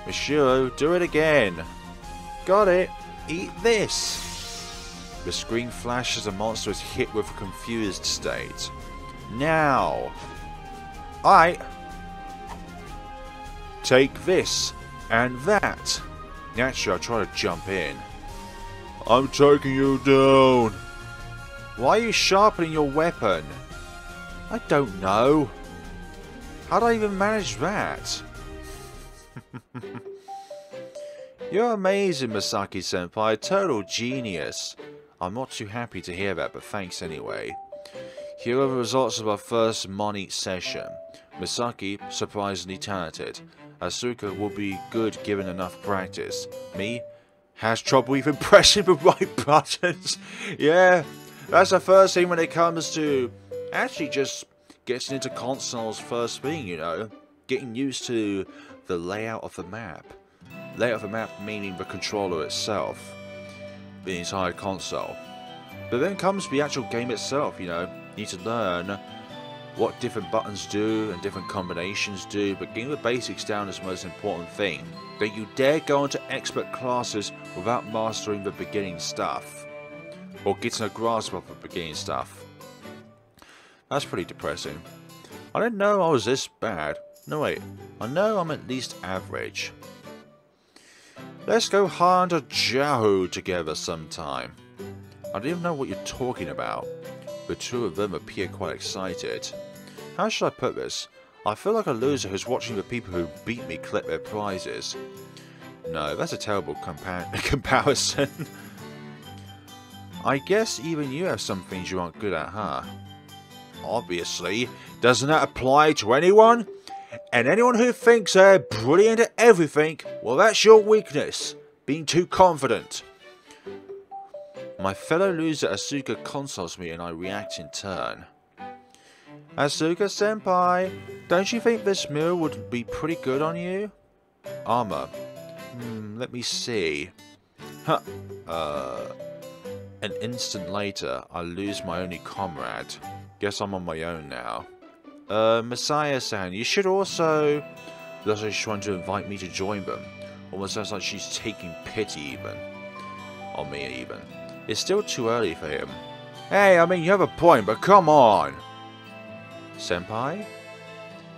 Mashiro, do it again. Got it. Eat this. The screen flashes, the monster is hit with a confused state. Now. Alright. Take this. And that. Naturally, I try to jump in. I'm taking you down. Why are you sharpening your weapon? I don't know. How'd I even manage that? You're amazing, Misaki-senpai. A total genius. I'm not too happy to hear that, but thanks anyway. Here are the results of our first Moni session. Misaki, surprisingly talented. Asuka will be good given enough practice. Me, has trouble even pressing the right buttons. Yeah, that's the first thing when it comes to actually just getting into consoles first thing, you know. Getting used to the layout of the map. Layout of the map meaning the controller itself. The entire console. But then comes the actual game itself, you know. You need to learn what different buttons do and different combinations do, but getting the basics down is the most important thing. Don't you dare go into expert classes without mastering the beginning stuff. Or getting a grasp of the beginning stuff. That's pretty depressing. I didn't know I was this bad. No wait, I know I'm at least average. Let's go hunt a Jahu together sometime. I don't even know what you're talking about. The two of them appear quite excited. How should I put this? I feel like a loser who's watching the people who beat me collect their prizes. No, that's a terrible comparison. I guess even you have some things you aren't good at, huh? Obviously. Doesn't that apply to anyone? And anyone who thinks they're brilliant at everything, well, that's your weakness. Being too confident. My fellow loser Asuka consoles me and I react in turn. Asuka-senpai, don't you think this mirror would be pretty good on you? Armor. Let me see. Huh. An instant later, I lose my only comrade. Guess I'm on my own now. Masaya-san, you should also... Looks like she's trying to invite me to join them. Almost sounds like she's taking pity even. On me even. It's still too early for him. Hey, I mean, you have a point, but come on! Senpai?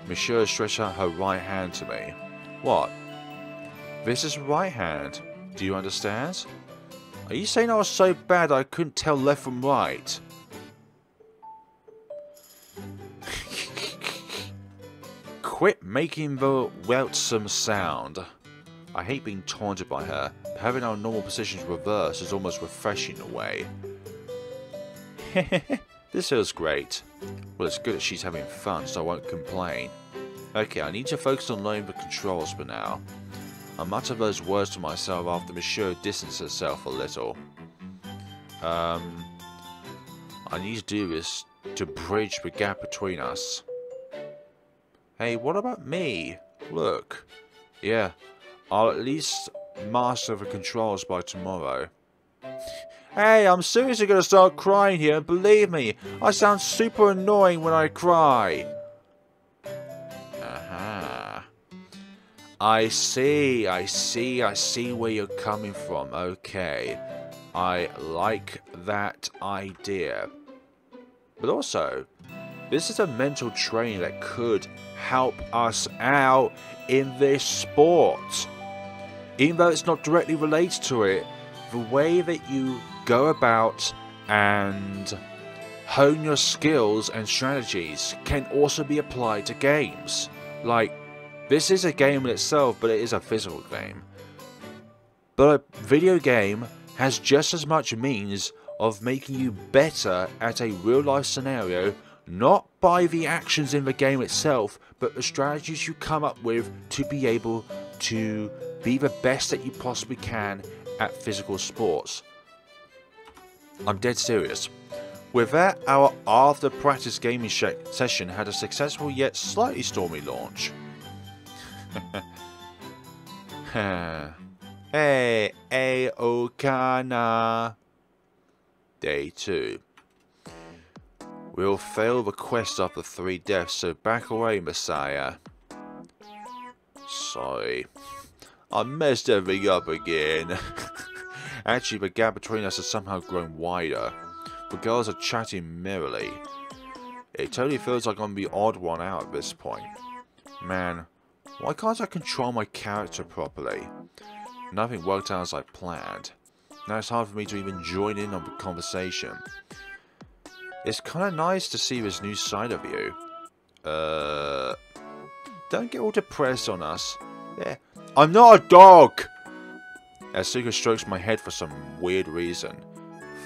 Mashiro stretched out her right hand to me. What? This is right hand. Do you understand? Are you saying I was so bad I couldn't tell left from right? Quit making the weltsome sound. I hate being taunted by her, but having our normal positions reversed is almost refreshing in a way. This feels great. Well, it's good that she's having fun, so I won't complain. Okay, I need to focus on learning the controls for now. I mutter those words to myself after Mashiro distances herself a little. I need to do this to bridge the gap between us. Hey, what about me? Look. Yeah, I'll at least master the controls by tomorrow. Hey, I'm seriously gonna start crying here, and believe me, I sound super annoying when I cry. Aha. I see where you're coming from. Okay. I like that idea. But also, this is a mental training that could help us out in this sport. Even though it's not directly related to it, the way that you go about and hone your skills and strategies can also be applied to games. Like, this is a game in itself, but it is a physical game. But a video game has just as much means of making you better at a real life scenario, not by the actions in the game itself, but the strategies you come up with to be able to be the best that you possibly can at physical sports. I'm dead serious. With that, our after practice gaming session had a successful yet slightly stormy launch. Hey, Aokana. Day 2. We'll fail the quest after 3 deaths, so back away, Masaya. Sorry. I messed everything up again. Actually, the gap between us has somehow grown wider. The girls are chatting merrily. It totally feels like I'm the odd one out at this point. Man, why can't I control my character properly? Nothing worked out as I planned. Now it's hard for me to even join in on the conversation. It's kind of nice to see this new side of you. Don't get all depressed on us. Yeah. I'm not a dog! Asuka strokes my head for some weird reason.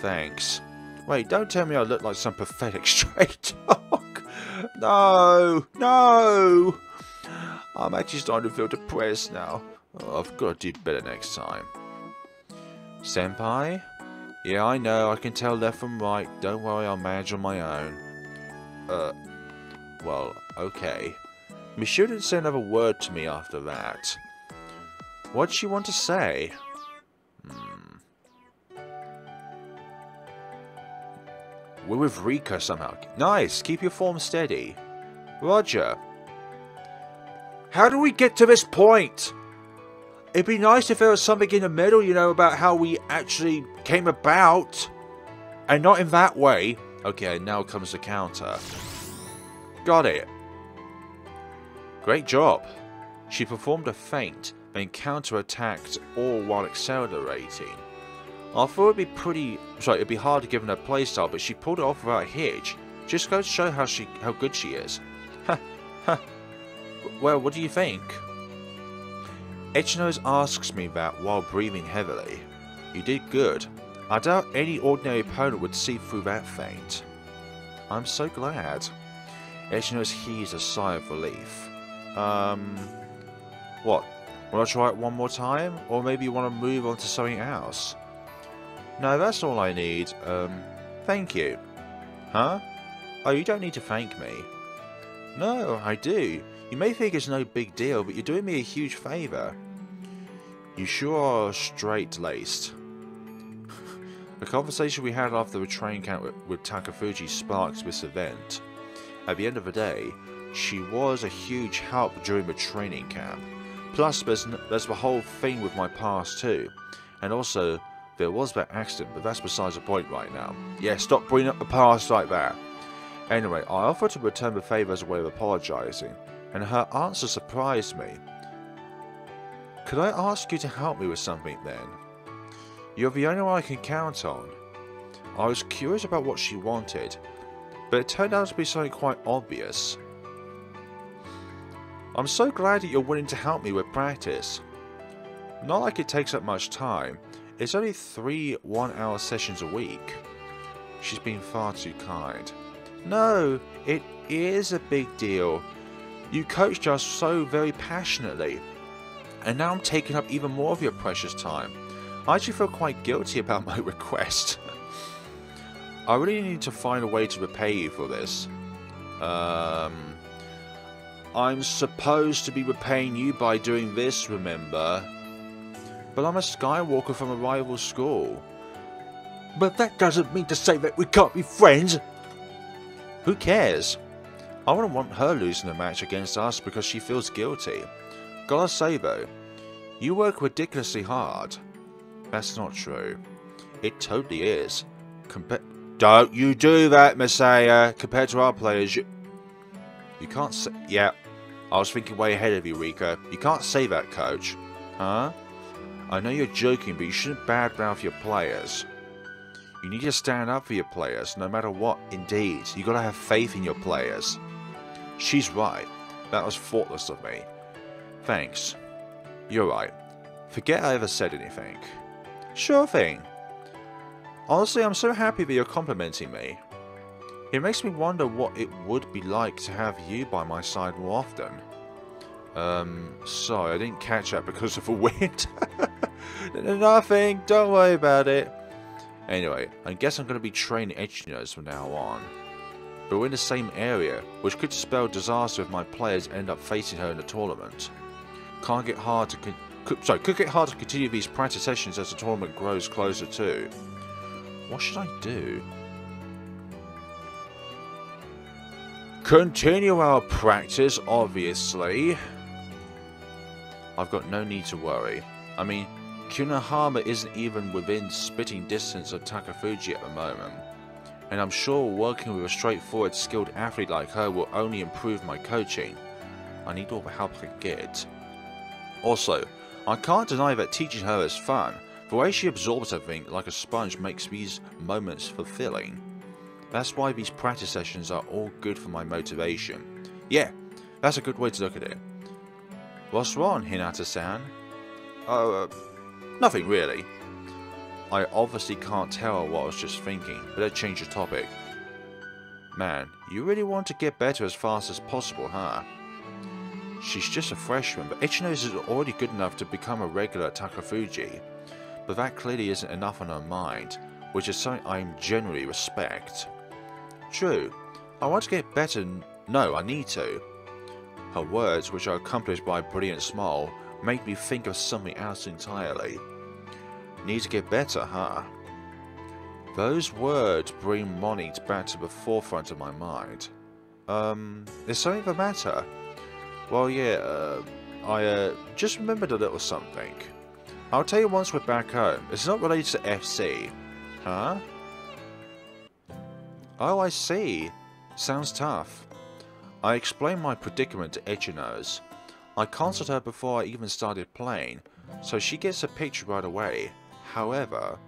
Thanks. Wait, don't tell me I look like some pathetic stray dog. No, no. I'm actually starting to feel depressed now. Oh, I've got to do better next time. Senpai? Yeah, I know, I can tell left from right. Don't worry, I'll manage on my own. Well, okay. Mashiro didn't say another word to me after that. What'd she want to say? We're with Rika somehow. Nice, keep your form steady. Roger. How do we get to this point? It'd be nice if there was something in the middle, you know, about how we actually came about. And not in that way. Okay, now comes the counter. Got it. Great job. She performed a feint, then counter-attacked all while accelerating. I thought it'd be hard given her playstyle, but she pulled it off without a hitch. Just goes to show how good she is. Ha, ha. Well, what do you think? Echinose asks me that while breathing heavily. You did good. I doubt any ordinary opponent would see through that feint. I'm so glad. Echinose heaves a sigh of relief. What? Want to try it one more time? Or maybe you want to move on to something else? No, that's all I need. Thank you. Huh? Oh, you don't need to thank me. No, I do. You may think it's no big deal, but you're doing me a huge favour. You sure are straight-laced. The conversation we had after the train camp with Takafuji sparked this event. At the end of the day, she was a huge help during the training camp. Plus, there's the whole thing with my past too. And also, there was that accident, but that's besides the point right now. Yeah, stop bringing up the past like that. Anyway, I offered to return the favour as a way of apologising, and her answer surprised me. Could I ask you to help me with something then? You're the only one I can count on. I was curious about what she wanted, but it turned out to be something quite obvious. I'm so glad that you're willing to help me with practice. Not like it takes up much time. It's only 3 one-hour sessions a week. She's been far too kind. No, it is a big deal. You coached us so very passionately, and now I'm taking up even more of your precious time. I actually feel quite guilty about my request. I really need to find a way to repay you for this. I'm supposed to be repaying you by doing this, remember? But I'm a Skywalker from a rival school. But that doesn't mean to say that we can't be friends. Who cares? I wouldn't want her losing a match against us because she feels guilty. Gotta say though, you work ridiculously hard. That's not true. It totally is. Don't you do that, Masaya. Compared to our players, you can't say... Yeah, I was thinking way ahead of you, Rika. You can't say that, coach. Huh? I know you're joking, but you shouldn't badmouth your players. You need to stand up for your players, no matter what. Indeed, you gotta have faith in your players. She's right. That was thoughtless of me. Thanks. You're right. Forget I ever said anything. Sure thing. Honestly, I'm so happy that you're complimenting me. It makes me wonder what it would be like to have you by my side more often. Sorry, I didn't catch that because of the wind. Nothing, don't worry about it. Anyway, I guess I'm going to be training Echinose from now on. But we're in the same area, which could spell disaster if my players end up facing her in the tournament. Could get hard to continue these practice sessions as the tournament grows closer too. What should I do? Continue our practice, obviously. I've got no need to worry. I mean, Kunohama isn't even within spitting distance of Takafuji at the moment. And I'm sure working with a straightforward, skilled athlete like her will only improve my coaching. I need all the help I can get. Also, I can't deny that teaching her is fun. The way she absorbs everything like a sponge makes these moments fulfilling. That's why these practice sessions are all good for my motivation. Yeah, that's a good way to look at it. What's wrong, Hinata-san? Nothing really. I obviously can't tell her what I was just thinking, but let's change the topic. Man, you really want to get better as fast as possible, huh? She's just a freshman, but Echinose is already good enough to become a regular at Takafuji. But that clearly isn't enough on her mind, which is something I generally respect. True, I want to get better. No, I need to. Her words, which are accompanied by a brilliant smile, make me think of something else entirely. Need to get better, huh? Those words bring Moni back to the forefront of my mind. Is something the matter? Well, yeah, I just remembered a little something. I'll tell you once we're back home. It's not related to FC. Huh? Oh, I see. Sounds tough. I explained my predicament to Echinose. I consulted her before I even started playing, so she gets a picture right away. However,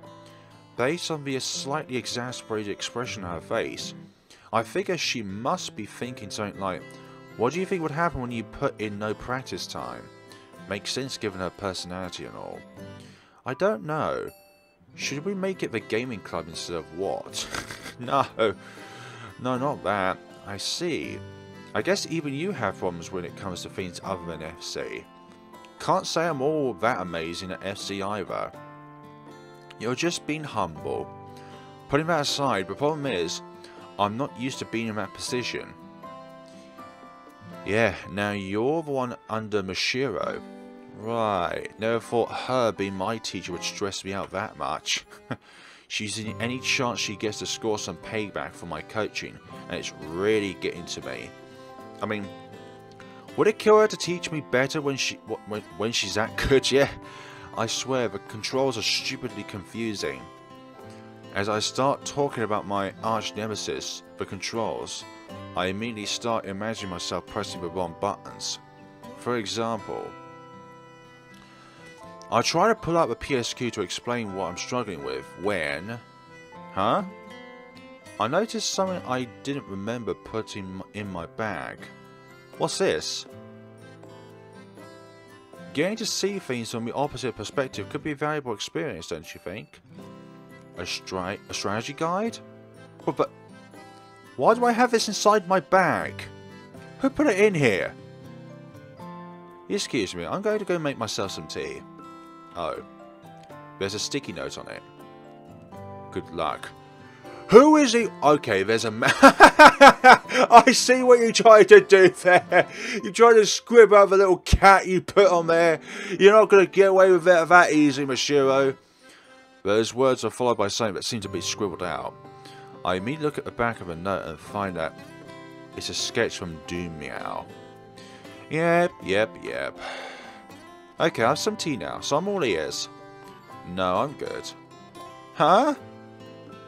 based on the slightly exasperated expression on her face, I figure she must be thinking something like, what do you think would happen when you put in no practice time? Makes sense given her personality and all. I don't know. Should we make it the gaming club instead of what? No, not that. I see. I guess even you have problems when it comes to things other than FC. Can't say I'm all that amazing at FC either. You're just being humble. Putting that aside, the problem is, I'm not used to being in that position. Yeah, now you're the one under Mashiro. Right, never thought her being my teacher would stress me out that much. She's using any chance she gets to score some payback for my coaching, and it's really getting to me. I mean, would it kill her to teach me better when she's that good? Yeah, I swear the controls are stupidly confusing. As I start talking about my arch nemesis, the controls, I immediately start imagining myself pressing the wrong buttons. For example, I try to pull out the PSQ to explain what I'm struggling with when... Huh? I noticed something I didn't remember putting in my bag. What's this? Getting to see things from the opposite perspective could be a valuable experience, don't you think? A strategy guide? But why do I have this inside my bag? Who put it in here? Excuse me, I'm going to go make myself some tea. Oh, there's a sticky note on it. Good luck. Who is he? Okay, there's a man. I see what you tried to do there. You tried to scribble out the little cat you put on there. You're not going to get away with it that easy, Mashiro. Those words are followed by something that seemed to be scribbled out. I immediately look at the back of a note and find that it's a sketch from Doom Meow. Yep. Okay, I have some tea now, so I'm all ears. No, I'm good. Huh?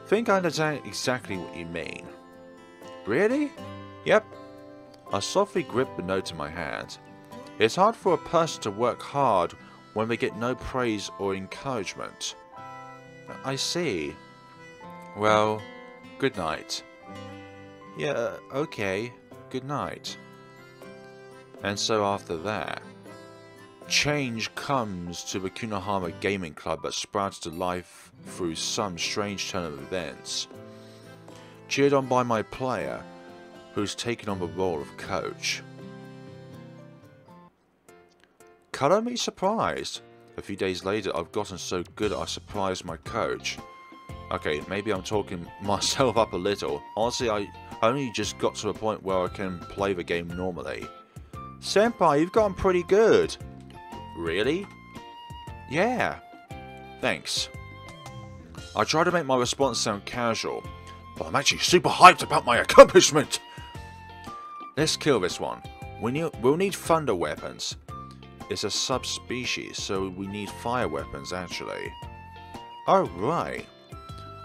Think I understand exactly what you mean. Really? Yep. I softly grip the note in my hand. It's hard for a person to work hard when they get no praise or encouragement. I see. Well, good night. Yeah, okay. Good night. And so after that, change comes to the Kunohama Gaming Club that sprouts to life through some strange turn of events. Cheered on by my player, who's taken on the role of coach. Color me surprised. A few days later, I've gotten so good I surprised my coach. Okay, maybe I'm talking myself up a little. Honestly, I only just got to a point where I can play the game normally. Senpai, you've gotten pretty good. Really? Yeah. Thanks. I try to make my response sound casual, but I'm actually super hyped about my accomplishment. Let's kill this one. We'll need thunder weapons. It's a subspecies, so we need fire weapons actually. Oh right.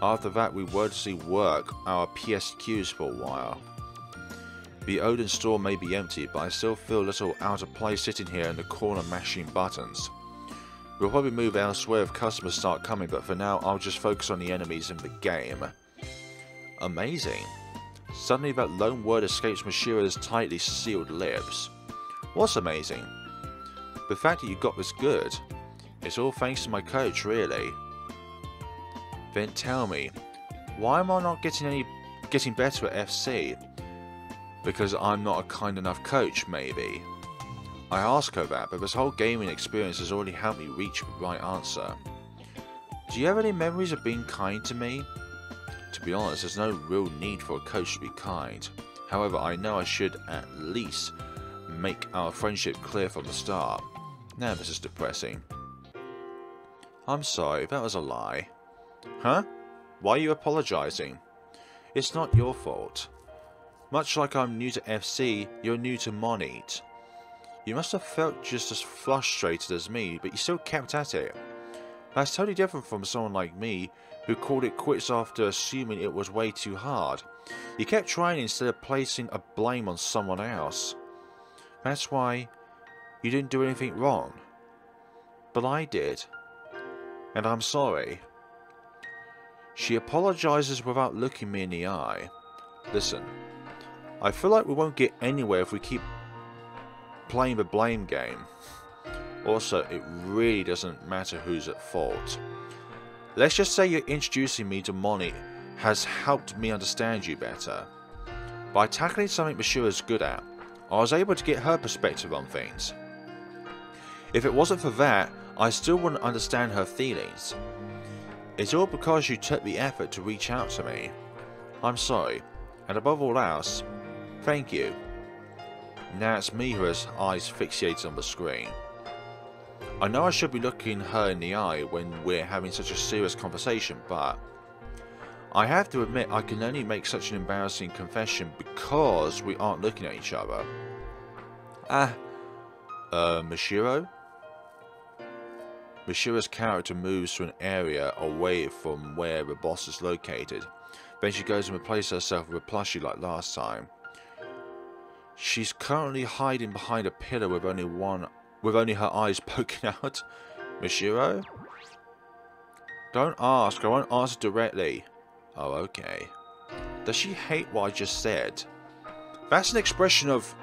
After that we wordlessly work our PSQs for a while. The Odin store may be empty, but I still feel a little out of place sitting here in the corner mashing buttons. We'll probably move elsewhere if customers start coming, but for now I'll just focus on the enemies in the game. Amazing. Suddenly that lone word escapes Mashiro's tightly sealed lips. What's amazing? The fact that you got this good. It's all thanks to my coach, really. Then tell me, why am I not getting better at FC? Because I'm not a kind enough coach, maybe? I ask her that, but this whole gaming experience has already helped me reach the right answer. Do you have any memories of being kind to me? To be honest, there's no real need for a coach to be kind. However, I know I should at least make our friendship clear from the start. Now this is depressing. I'm sorry, that was a lie. Huh? Why are you apologizing? It's not your fault. Much like I'm new to FC, you're new to Monit. You must have felt just as frustrated as me, but you still kept at it. That's totally different from someone like me, who called it quits after assuming it was way too hard. You kept trying instead of placing a blame on someone else. That's why you didn't do anything wrong. But I did. And I'm sorry. She apologizes without looking me in the eye. Listen, I feel like we won't get anywhere if we keep playing the blame game. Also, it really doesn't matter who's at fault. Let's just say you're introducing me to Moni has helped me understand you better. By tackling something Mashiro's good at, I was able to get her perspective on things. If it wasn't for that, I still wouldn't understand her feelings. It's all because you took the effort to reach out to me. I'm sorry, and above all else, thank you. Now it's me who has eyes fixated on the screen. I know I should be looking her in the eye when we're having such a serious conversation, but I have to admit I can only make such an embarrassing confession because we aren't looking at each other. Mashiro? Mashiro's character moves to an area away from where the boss is located. Then she goes and replaces herself with a plushie like last time. She's currently hiding behind a pillar with only her eyes poking out. Mashiro? Don't ask, I won't answer directly. Oh, okay. Does she hate what I just said? That's an expression of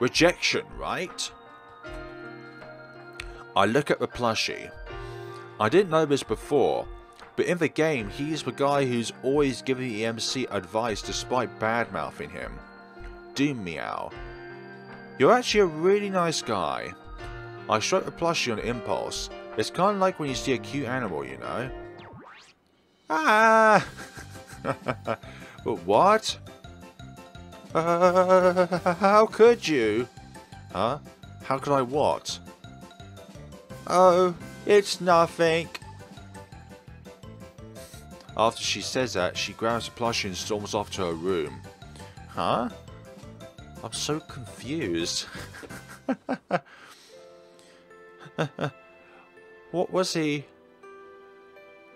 rejection, right? I look at the plushie. I didn't know this before, but in the game, he's the guy who's always giving the MC advice despite bad-mouthing him. Doom Meow. You're actually a really nice guy. I stroke the plushie on impulse. It's kind of like when you see a cute animal, you know. Ah! But what? How could you? Huh? How could I what? Oh, it's nothing. After she says that, she grabs the plushie and storms off to her room. Huh? I'm so confused. What was he?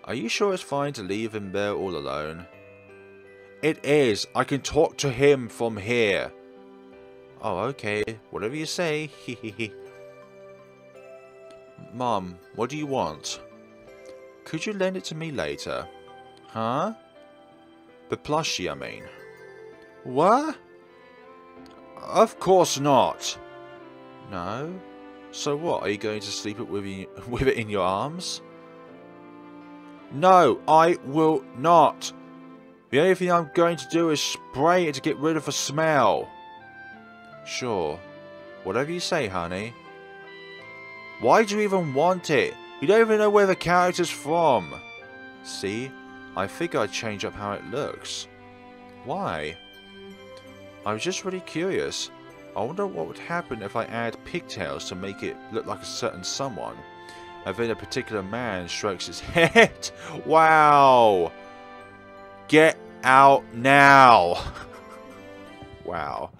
Are you sure it's fine to leave him there all alone? It is. I can talk to him from here. Oh, okay. Whatever you say. Mom, what do you want? Could you lend it to me later? Huh? The plushie, I mean. What? Of course not. No? So what, are you going to sleep with it in your arms? No, I will not. The only thing I'm going to do is spray it to get rid of the smell. Sure. Whatever you say, honey. Why do you even want it? You don't even know where the character's from. See? I figure I'd change up how it looks. Why? I was just really curious. I wonder what would happen if I add pigtails to make it look like a certain someone. And then a particular man strokes his head. Wow! Get out now! Wow.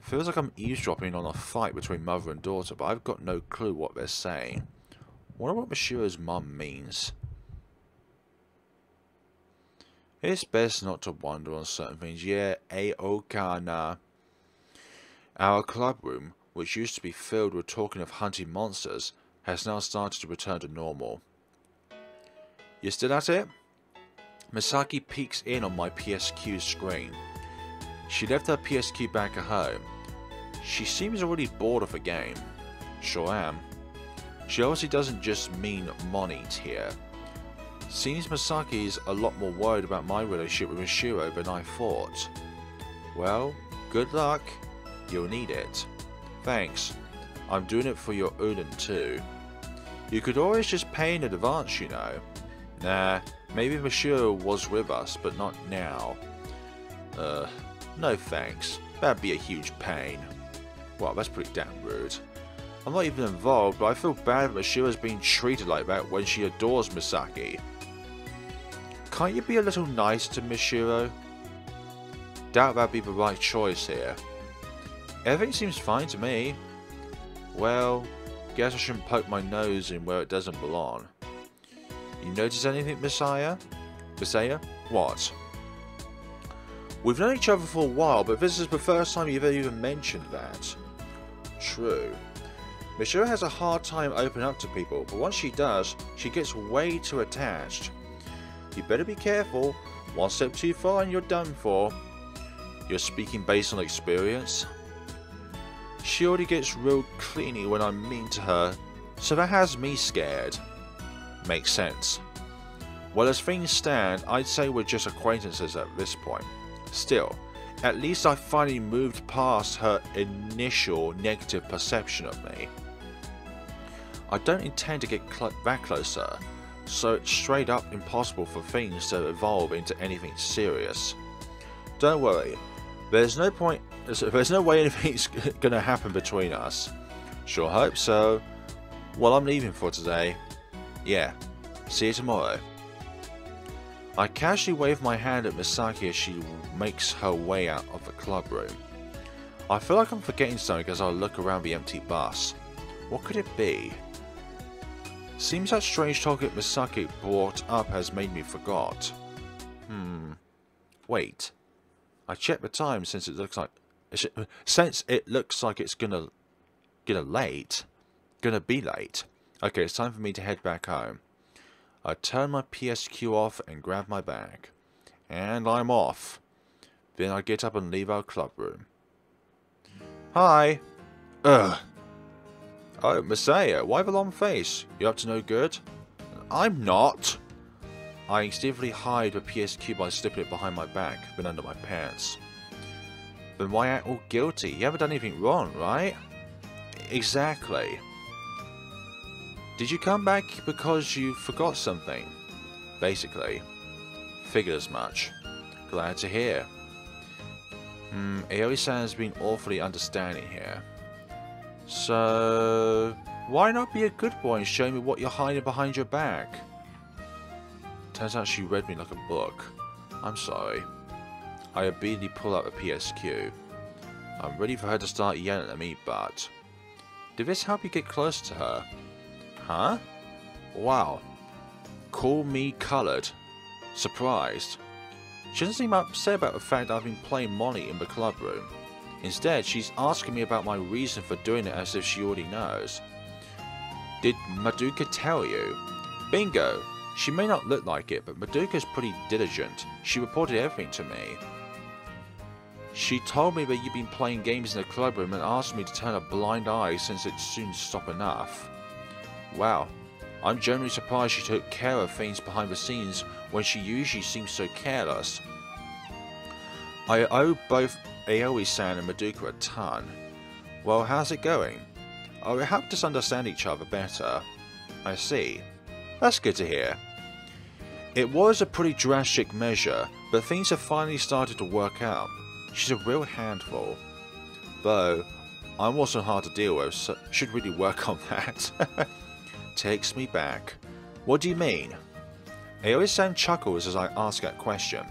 Feels like I'm eavesdropping on a fight between mother and daughter, but I've got no clue what they're saying. Wonder what Mashiro's mum means. It's best not to wonder on certain things. Yeah, Aokana. Our club room, which used to be filled with talking of hunting monsters, has now started to return to normal. You still at it? Misaki peeks in on my PSQ screen. She left her PSQ back at home. She seems already bored of the game. Sure am. She obviously doesn't just mean Monit here. Seems Misaki's a lot more worried about my relationship with Mashiro than I thought. Well, good luck. You'll need it. Thanks. I'm doing it for your Unen too. You could always just pay in advance, you know. Nah, maybe Mashiro was with us, but not now. No thanks. That'd be a huge pain. Well, that's pretty damn rude. I'm not even involved, but I feel bad that Mashiro's being treated like that when she adores Misaki. Can't you be a little nice to Mashiro? Doubt that'd be the right choice here. Everything seems fine to me. Well, guess I shouldn't poke my nose in where it doesn't belong. You notice anything, Masaya? Masaya? What? We've known each other for a while, but this is the first time you've ever even mentioned that. True. Mashiro has a hard time opening up to people, but once she does, she gets way too attached. You better be careful. One step too far and you're done for. You're speaking based on experience? She already gets real clingy when I'm mean to her, so that has me scared. Makes sense. Well, as things stand, I'd say we're just acquaintances at this point. Still, at least I finally moved past her initial negative perception of me. I don't intend to get that closer, so it's straight up impossible for things to evolve into anything serious. Don't worry, there's no way anything's gonna happen between us. Sure hope so. Well, I'm leaving for today. Yeah, see you tomorrow. I casually wave my hand at Misaki as she makes her way out of the club room. I feel like I'm forgetting something as I look around the empty bus. What could it be? Seems that strange topic Misaki brought up has made me forgot. Wait. I checked the time since it looks like it's gonna be late. Okay, it's time for me to head back home. I turn my PSQ off and grab my bag. And I'm off. Then I get up and leave our club room. Hi. Ugh. Oh, Masaya, why the long face? You up to no good? I'm not. I instinctively hide the PSQ by slipping it behind my back, then under my pants. Then why act all guilty? You haven't done anything wrong, right? Exactly. Did you come back because you forgot something? Basically. Figured as much. Glad to hear. Aoi-san's been awfully understanding here. So, why not be a good boy and show me what you're hiding behind your back? Turns out she read me like a book. I'm sorry. I obediently pull out the PSQ. I'm ready for her to start yelling at me, but... Did this help you get closer to her? Huh? Wow. Call me coloured. Surprised. She doesn't seem upset about the fact that I've been playing Molly in the club room. Instead, she's asking me about my reason for doing it as if she already knows. Did Madoka tell you? Bingo! She may not look like it, but Madoka's pretty diligent. She reported everything to me. She told me that you've been playing games in the club room and asked me to turn a blind eye since it'd soon stop enough. Wow. I'm genuinely surprised she took care of things behind the scenes when she usually seems so careless. I owe both Aoi-san and Madoka a ton. Well, how's it going? Oh, it helped us understand each other better. I see. That's good to hear. It was a pretty drastic measure, but things have finally started to work out. She's a real handful. Though, I'm also hard to deal with, so should really work on that. Takes me back. What do you mean? Aoi-san chuckles as I ask that question.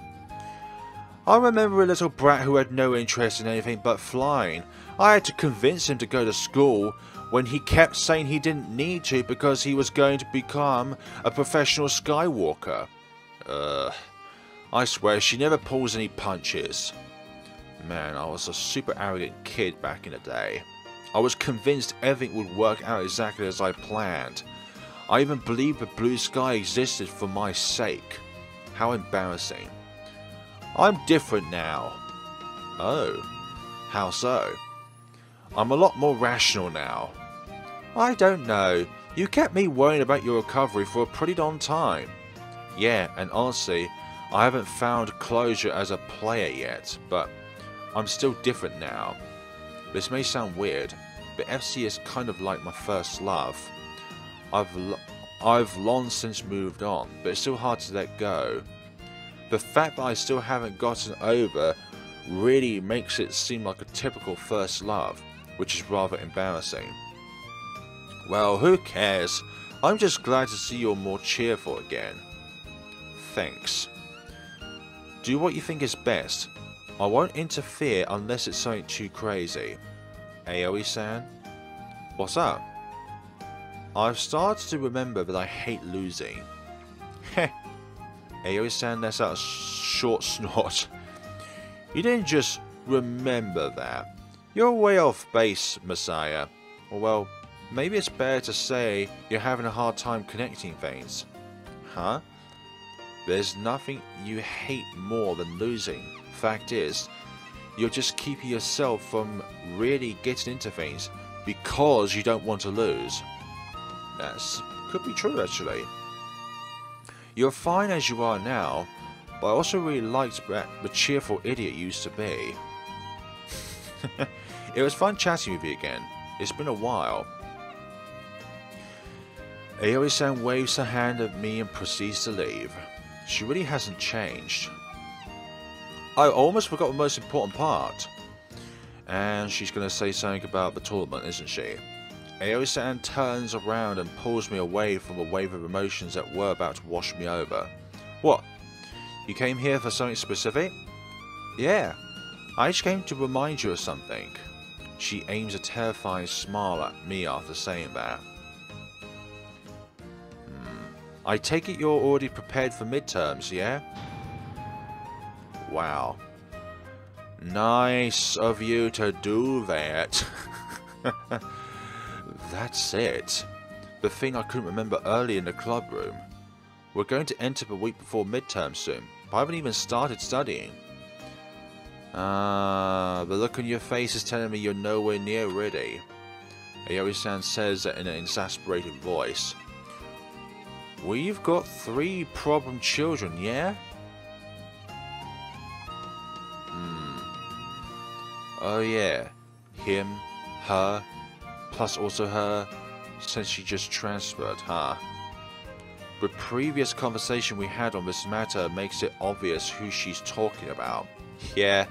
I remember a little brat who had no interest in anything but flying. I had to convince him to go to school when he kept saying he didn't need to because he was going to become a professional skywalker. I swear she never pulls any punches. Man, I was a super arrogant kid back in the day. I was convinced everything would work out exactly as I planned. I even believed the blue sky existed for my sake. How embarrassing. I'm different now. Oh, how so? I'm a lot more rational now. I don't know. You kept me worrying about your recovery for a pretty long time. Yeah, and honestly, I haven't found closure as a player yet, but I'm still different now. This may sound weird, but FC is kind of like my first love. I've long since moved on, but it's still hard to let go. The fact that I still haven't gotten over really makes it seem like a typical first love, which is rather embarrassing. Well, who cares? I'm just glad to see you're more cheerful again. Thanks. Do what you think is best. I won't interfere unless it's something too crazy. Aoi-san? What's up? I've started to remember that I hate losing. Heh. Aoi-san lets out a short snort. You didn't just remember that. You're way off base, Masaya. Or well, maybe it's better to say you're having a hard time connecting things. Huh? There's nothing you hate more than losing. Fact is, you're just keeping yourself from really getting into things because you don't want to lose. That could be true, actually. You're fine as you are now, but I also really liked the cheerful idiot you used to be. It was fun chatting with you again. It's been a while. Aoi-san waves her hand at me and proceeds to leave. She really hasn't changed. I almost forgot the most important part. And she's going to say something about the tournament, isn't she? Aoi-san turns around and pulls me away from a wave of emotions that were about to wash me over. What? You came here for something specific? Yeah. I just came to remind you of something. She aims a terrifying smile at me after saying that. I take it you're already prepared for midterms, yeah? Wow. Nice of you to do that. That's it. The thing I couldn't remember earlier in the club room. We're going to enter the week before midterm soon, but I haven't even started studying. The look on your face is telling me you're nowhere near ready. Aoi-san says that in an exasperated voice. We've got 3 problem children, yeah? Oh yeah. Him, her, plus also her, since she just transferred, huh? The previous conversation we had on this matter makes it obvious who she's talking about. Yeah,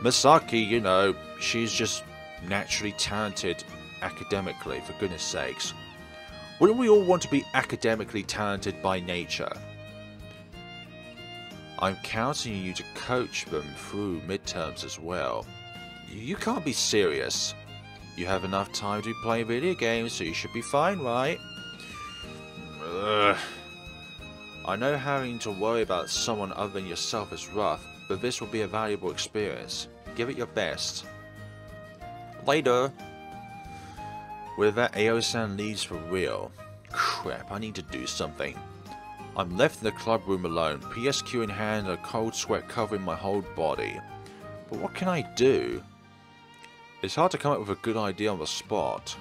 Misaki, you know, she's just naturally talented academically, for goodness sakes. Wouldn't we all want to be academically talented by nature? I'm counting on you to coach them through midterms as well. You can't be serious. You have enough time to play video games, so you should be fine, right? Ugh. I know having to worry about someone other than yourself is rough, but this will be a valuable experience. Give it your best. Later. With that, Aoi-san leaves for real. Crap, I need to do something. I'm left in the club room alone, PSQ in hand, a cold sweat covering my whole body. But what can I do? It's hard to come up with a good idea on the spot.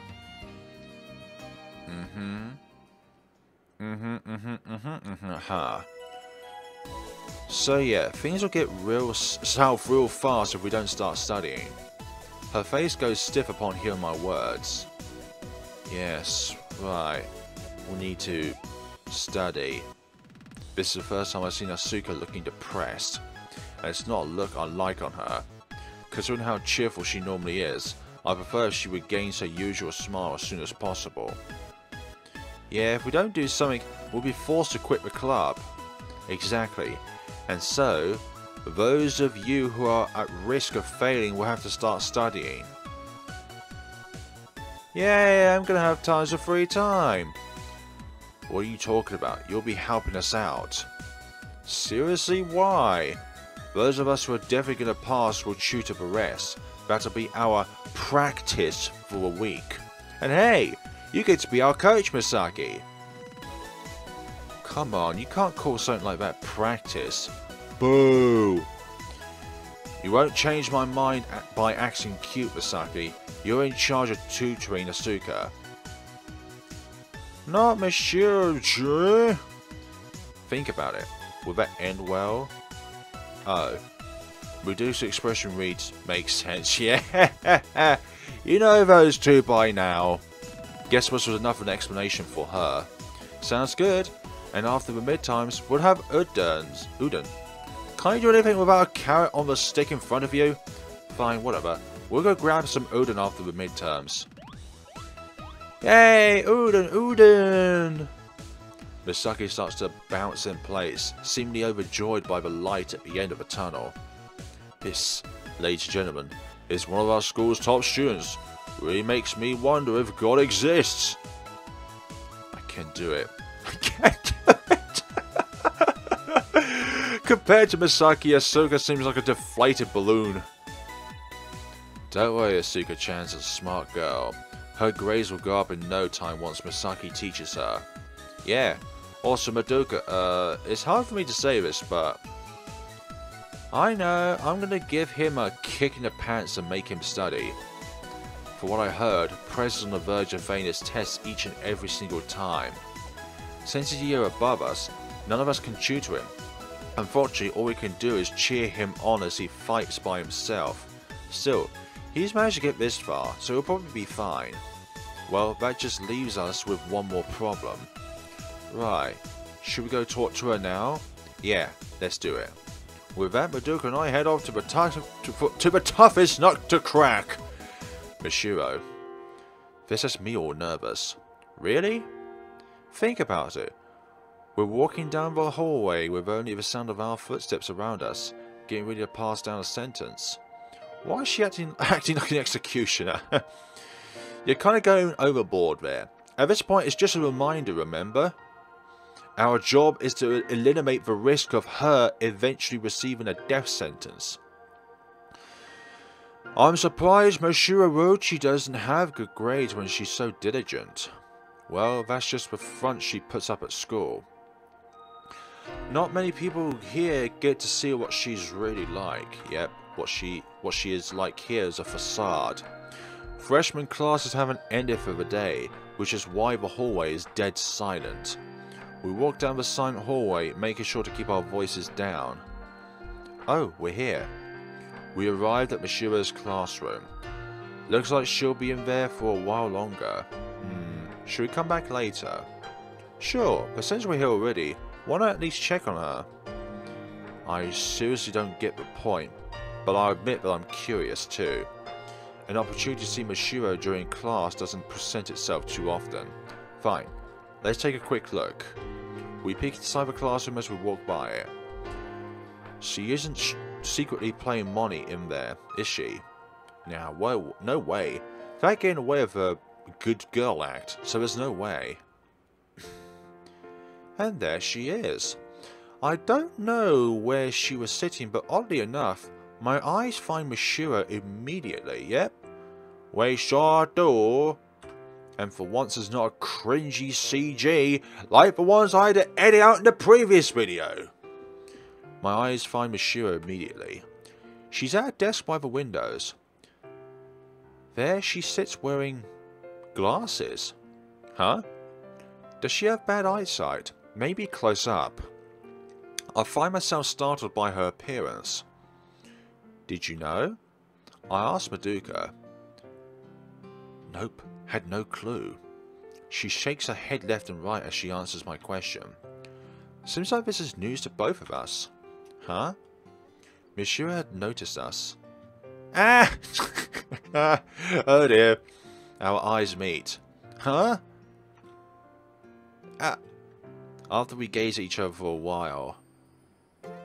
So yeah, things will get south real fast if we don't start studying. Her face goes stiff upon hearing my words. Yes, right. We need to study. This is the first time I've seen Asuka looking depressed. And it's not a look I like on her. Considering how cheerful she normally is, I prefer if she regains her usual smile as soon as possible. Yeah, if we don't do something, we'll be forced to quit the club. Exactly. And so, those of you who are at risk of failing will have to start studying. Yeah, I'm gonna have tons of free time. What are you talking about? You'll be helping us out. Seriously, why? Those of us who are definitely gonna pass will tutor the rest. That'll be our practice for a week. And hey, you get to be our coach, Misaki. Come on, you can't call something like that practice. Boo! You won't change my mind by acting cute, Misaki. You're in charge of tutoring Asuka. Not Mashiro. Think about it. Will that end well? Oh. Reduced expression reads, makes sense. Yeah. You know those two by now. Guess this was enough of an explanation for her. Sounds good. And after the midterms, we'll have udon. Can't you do anything without a carrot on the stick in front of you? Fine, whatever. We'll go grab some udon after the midterms. Yay! Udon! Misaki starts to bounce in place, seemingly overjoyed by the light at the end of the tunnel. This, ladies and gentlemen, is one of our school's top students. Really makes me wonder if God exists. I can't do it. I can't do it. Compared to Misaki, Asuka seems like a deflated balloon. Don't worry, Asuka-chan's a smart girl. Her grades will go up in no time once Misaki teaches her. Yeah. Also, Madoka, it's hard for me to say this, but I know, I'm gonna give him a kick in the pants and make him study. For what I heard, Prez is on the verge of failing his tests each and every single time. Since he's a year above us, none of us can tutor him. Unfortunately, all we can do is cheer him on as he fights by himself. Still, he's managed to get this far, so he'll probably be fine. Well, that just leaves us with one more problem. Right, should we go talk to her now? Yeah, let's do it. With that, Madoka and I head off to the toughest nut to crack. Mashiro. This has me all nervous. Really? Think about it. We're walking down the hallway with only the sound of our footsteps around us, getting ready to pass down a sentence. Why is she acting like an executioner? You're kind of going overboard there. At this point, it's just a reminder, remember? Our job is to eliminate the risk of her eventually receiving a death sentence. I'm surprised Mashiro Rochi doesn't have good grades when she's so diligent. Well, that's just the front she puts up at school. Not many people here get to see what she's really like. Yep, what she is like here is a facade. Freshman classes haven't ended for the day, which is why the hallway is dead silent. We walk down the silent hallway, making sure to keep our voices down. Oh, we're here. We arrived at Mashiro's classroom. Looks like she'll be in there for a while longer. Should we come back later? Sure, but since we're here already, why not at least check on her? I seriously don't get the point, but I'll admit that I'm curious too. An opportunity to see Mashiro during class doesn't present itself too often. Fine, let's take a quick look. We peek inside the classroom as we walk by it. She isn't secretly playing Moni in there, is she? Now, well, no way. That getting away with a good girl act, so there's no way. And there she is. I don't know where she was sitting, but oddly enough, my eyes find Mashiro immediately. Yep. We sure do. And for once it's not a cringy CG like the ones I had to edit out in the previous video. My eyes find Mashiro immediately. She's at a desk by the windows. There she sits wearing glasses. Huh? Does she have bad eyesight? Maybe close up. I find myself startled by her appearance. Did you know? I asked Madoka. Nope, had no clue. She shakes her head left and right as she answers my question. Seems like this is news to both of us. Huh? Mashiro had noticed us. Ah! Oh dear. Our eyes meet. Huh? Ah. After we gaze at each other for a while,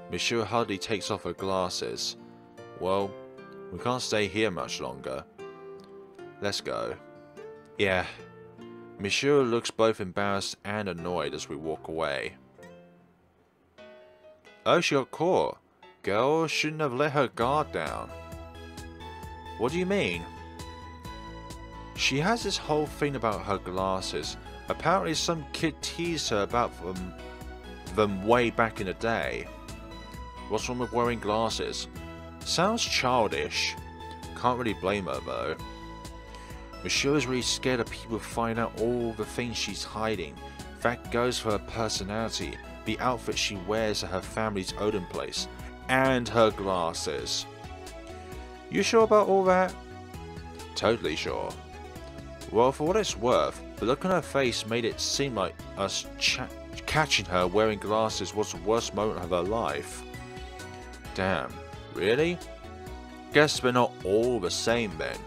Mashiro hardly takes off her glasses. Well, we can't stay here much longer. Let's go. Yeah. Mashiro looks both embarrassed and annoyed as we walk away. Oh, she got caught. Girl shouldn't have let her guard down. What do you mean? She has this whole thing about her glasses. Apparently some kid teased her about them way back in the day. What's wrong with wearing glasses? Sounds childish. Can't really blame her though. Mashiro's really scared of people finding out all the things she's hiding. That goes for her personality, the outfit she wears at her family's Odin place, and her glasses. You sure about all that? Totally sure. Well, for what it's worth, the look on her face made it seem like us catching her wearing glasses was the worst moment of her life. Damn, really? Guess they're not all the same then.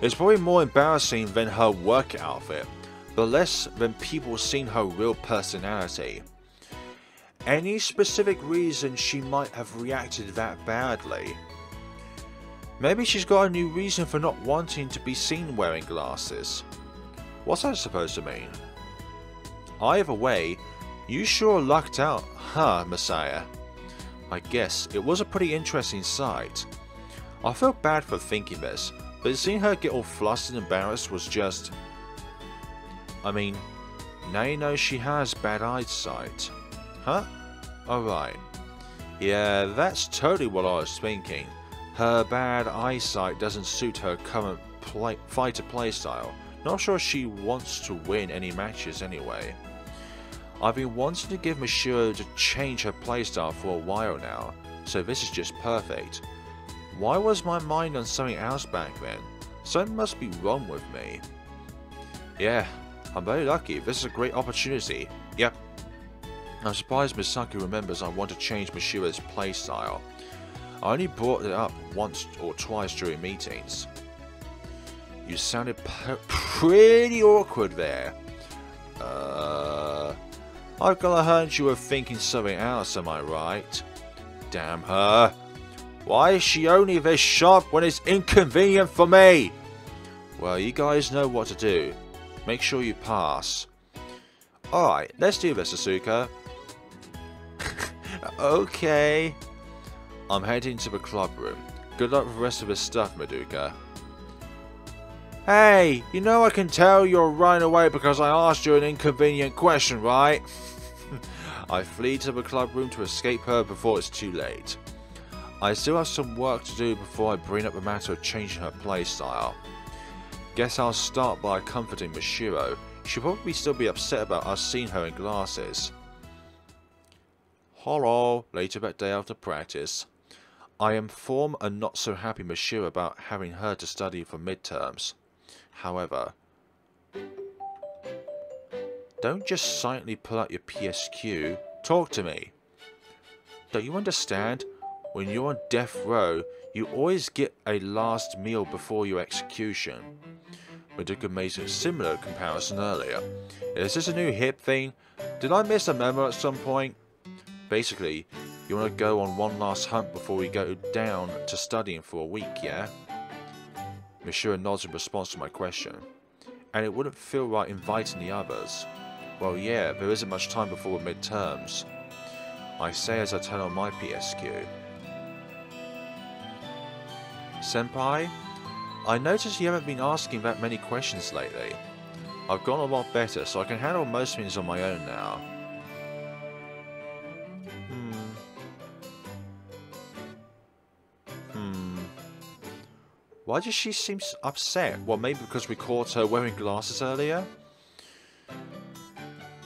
It's probably more embarrassing than her work outfit, but less than people seeing her real personality. Any specific reason she might have reacted that badly? Maybe she's got a new reason for not wanting to be seen wearing glasses. What's that supposed to mean? Either way, you sure lucked out, huh, Masaya? I guess it was a pretty interesting sight. I felt bad for thinking this, but seeing her get all flustered and embarrassed was just... I mean, now you know she has bad eyesight. Huh? Alright. Yeah, that's totally what I was thinking. Her bad eyesight doesn't suit her current fighter playstyle. Not sure she wants to win any matches anyway. I've been wanting to give Mashiro to change her playstyle for a while now, so this is just perfect. Why was my mind on something else back then? Something must be wrong with me. Yeah, I'm very lucky. This is a great opportunity. Yep. I'm surprised Misaki remembers I want to change Mashiro's playstyle. I only brought it up once or twice during meetings. You sounded pretty awkward there. I've got a hunch you were thinking something else, am I right? Damn her. Why is she only this sharp when it's inconvenient for me? Well, you guys know what to do. Make sure you pass. Alright, let's do this, Asuka. Okay. I'm heading to the club room. Good luck with the rest of his stuff, Madoka. Hey, you know I can tell you're running away because I asked you an inconvenient question, right? I flee to the club room to escape her before it's too late. I still have some work to do before I bring up the matter of changing her playstyle. Guess I'll start by comforting Mashiro. She'll probably still be upset about us seeing her in glasses. Hello, later that day after practice. I inform a not so happy Mashiro about having her to study for midterms. However, don't just silently pull out your PSQ, talk to me. Don't you understand? When you're on death row, you always get a last meal before your execution. Madoka made a similar comparison earlier. Is this a new hip thing? Did I miss a memo at some point? Basically, you want to go on one last hunt before we go down to studying for a week, yeah? Mashiro nods in response to my question. And it wouldn't feel right inviting the others. Well, yeah, there isn't much time before the midterms. I say as I turn on my PSQ. Senpai, I noticed you haven't been asking that many questions lately. I've gotten a lot better, so I can handle most things on my own now. Why does she seem upset? Well, maybe because we caught her wearing glasses earlier?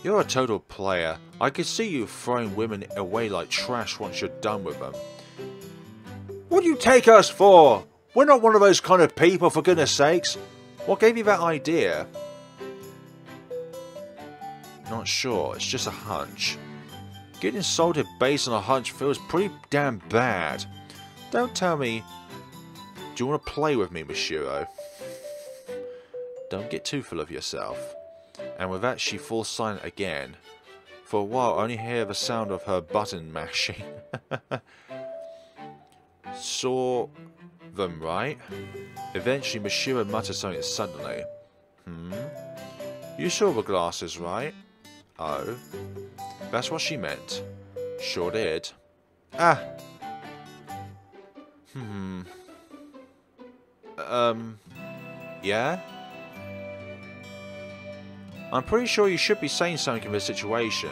You're a total player. I could see you throwing women away like trash once you're done with them. What do you take us for? We're not one of those kind of people, for goodness sakes. What gave you that idea? Not sure, it's just a hunch. Getting insulted based on a hunch feels pretty damn bad. Don't tell me... Do you want to play with me, Mashiro? Don't get too full of yourself. And with that, she falls silent again. For a while, I only hear the sound of her button mashing. Saw them, right? Eventually, Mashiro mutters something suddenly. You saw the glasses, right? Oh. That's what she meant. Sure did. Ah! Yeah? I'm pretty sure you should be saying something in this situation.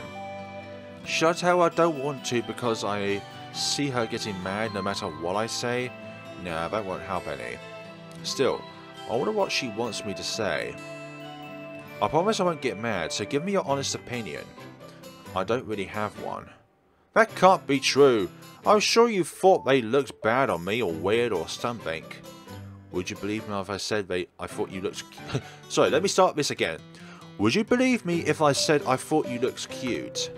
Should I tell her I don't want to because I see her getting mad no matter what I say? Nah, that won't help any. Still, I wonder what she wants me to say. I promise I won't get mad, so give me your honest opinion. I don't really have one. That can't be true. I'm sure you thought they looked bad on me or weird or something. Would you believe me if I said I thought you looked... Sorry, let me start this again. Would you believe me if I said I thought you looked cute?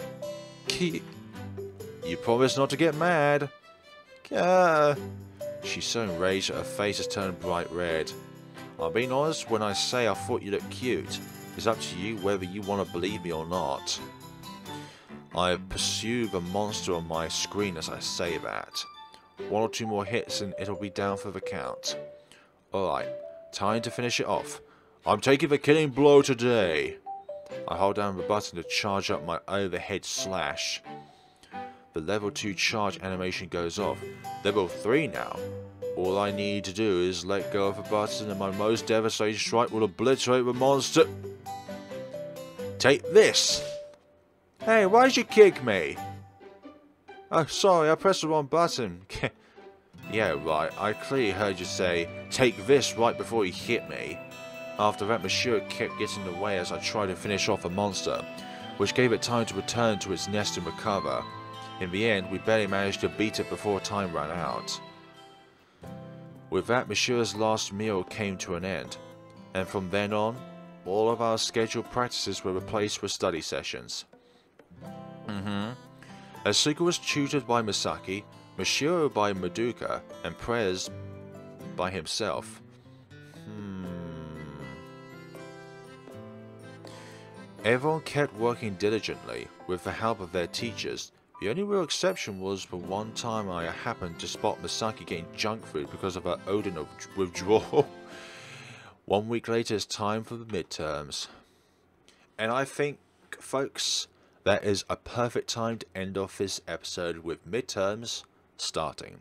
You promised not to get mad. She's so enraged that her face has turned bright red. I'm being honest when I say I thought you looked cute. It's up to you whether you want to believe me or not. I pursue the monster on my screen as I say that. 1 or 2 more hits and it'll be down for the count. Alright, time to finish it off. I'm taking the killing blow today. I hold down the button to charge up my overhead slash. The level 2 charge animation goes off. Level 3 now. All I need to do is let go of the button and my most devastating strike will obliterate the monster. Take this! Hey, why'd you kick me? Oh, sorry, I pressed the wrong button. Yeah, right, I clearly heard you say, take this right before you hit me. After that, Mashiro kept getting in the way as I tried to finish off the monster, which gave it time to return to its nest and recover. In the end, we barely managed to beat it before time ran out. With that, Mashiro's last meal came to an end, and from then on, all of our scheduled practices were replaced with study sessions. Asuka was tutored by Misaki, Mashiro by Madoka, and Prez by himself. Everyone kept working diligently, with the help of their teachers. The only real exception was the one time I happened to spot Misaki getting junk food because of her Odin withdrawal. 1 week later, it's time for the midterms. And I think, folks, that is a perfect time to end off this episode with midterms starting.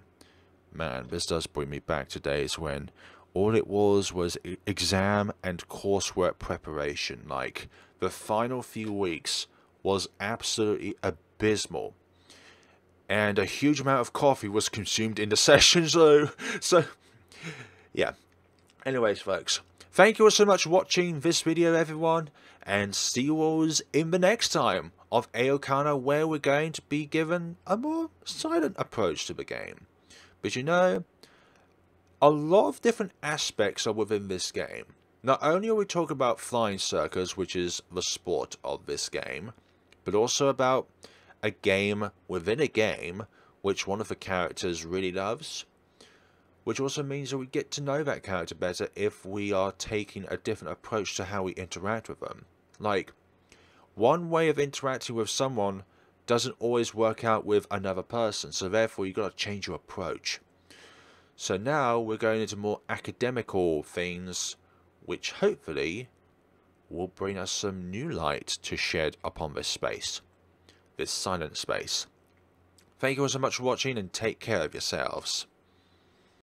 Man, this does bring me back to days when all it was exam and coursework preparation. Like, the final few weeks was absolutely abysmal. And a huge amount of coffee was consumed in the sessions, though. So, yeah. Anyways, folks, thank you all so much for watching this video, everyone. And see you all in the next time of Aokana, where we're going to be given a more silent approach to the game. But you know, a lot of different aspects are within this game. Not only are we talking about Flying Circus, which is the sport of this game, but also about a game within a game, which one of the characters really loves. Which also means that we get to know that character better if we are taking a different approach to how we interact with them. Like, one way of interacting with someone doesn't always work out with another person, so therefore you've got to change your approach. So now we're going into more academical things, which hopefully will bring us some new light to shed upon this space. This silent space. Thank you all so much for watching and take care of yourselves.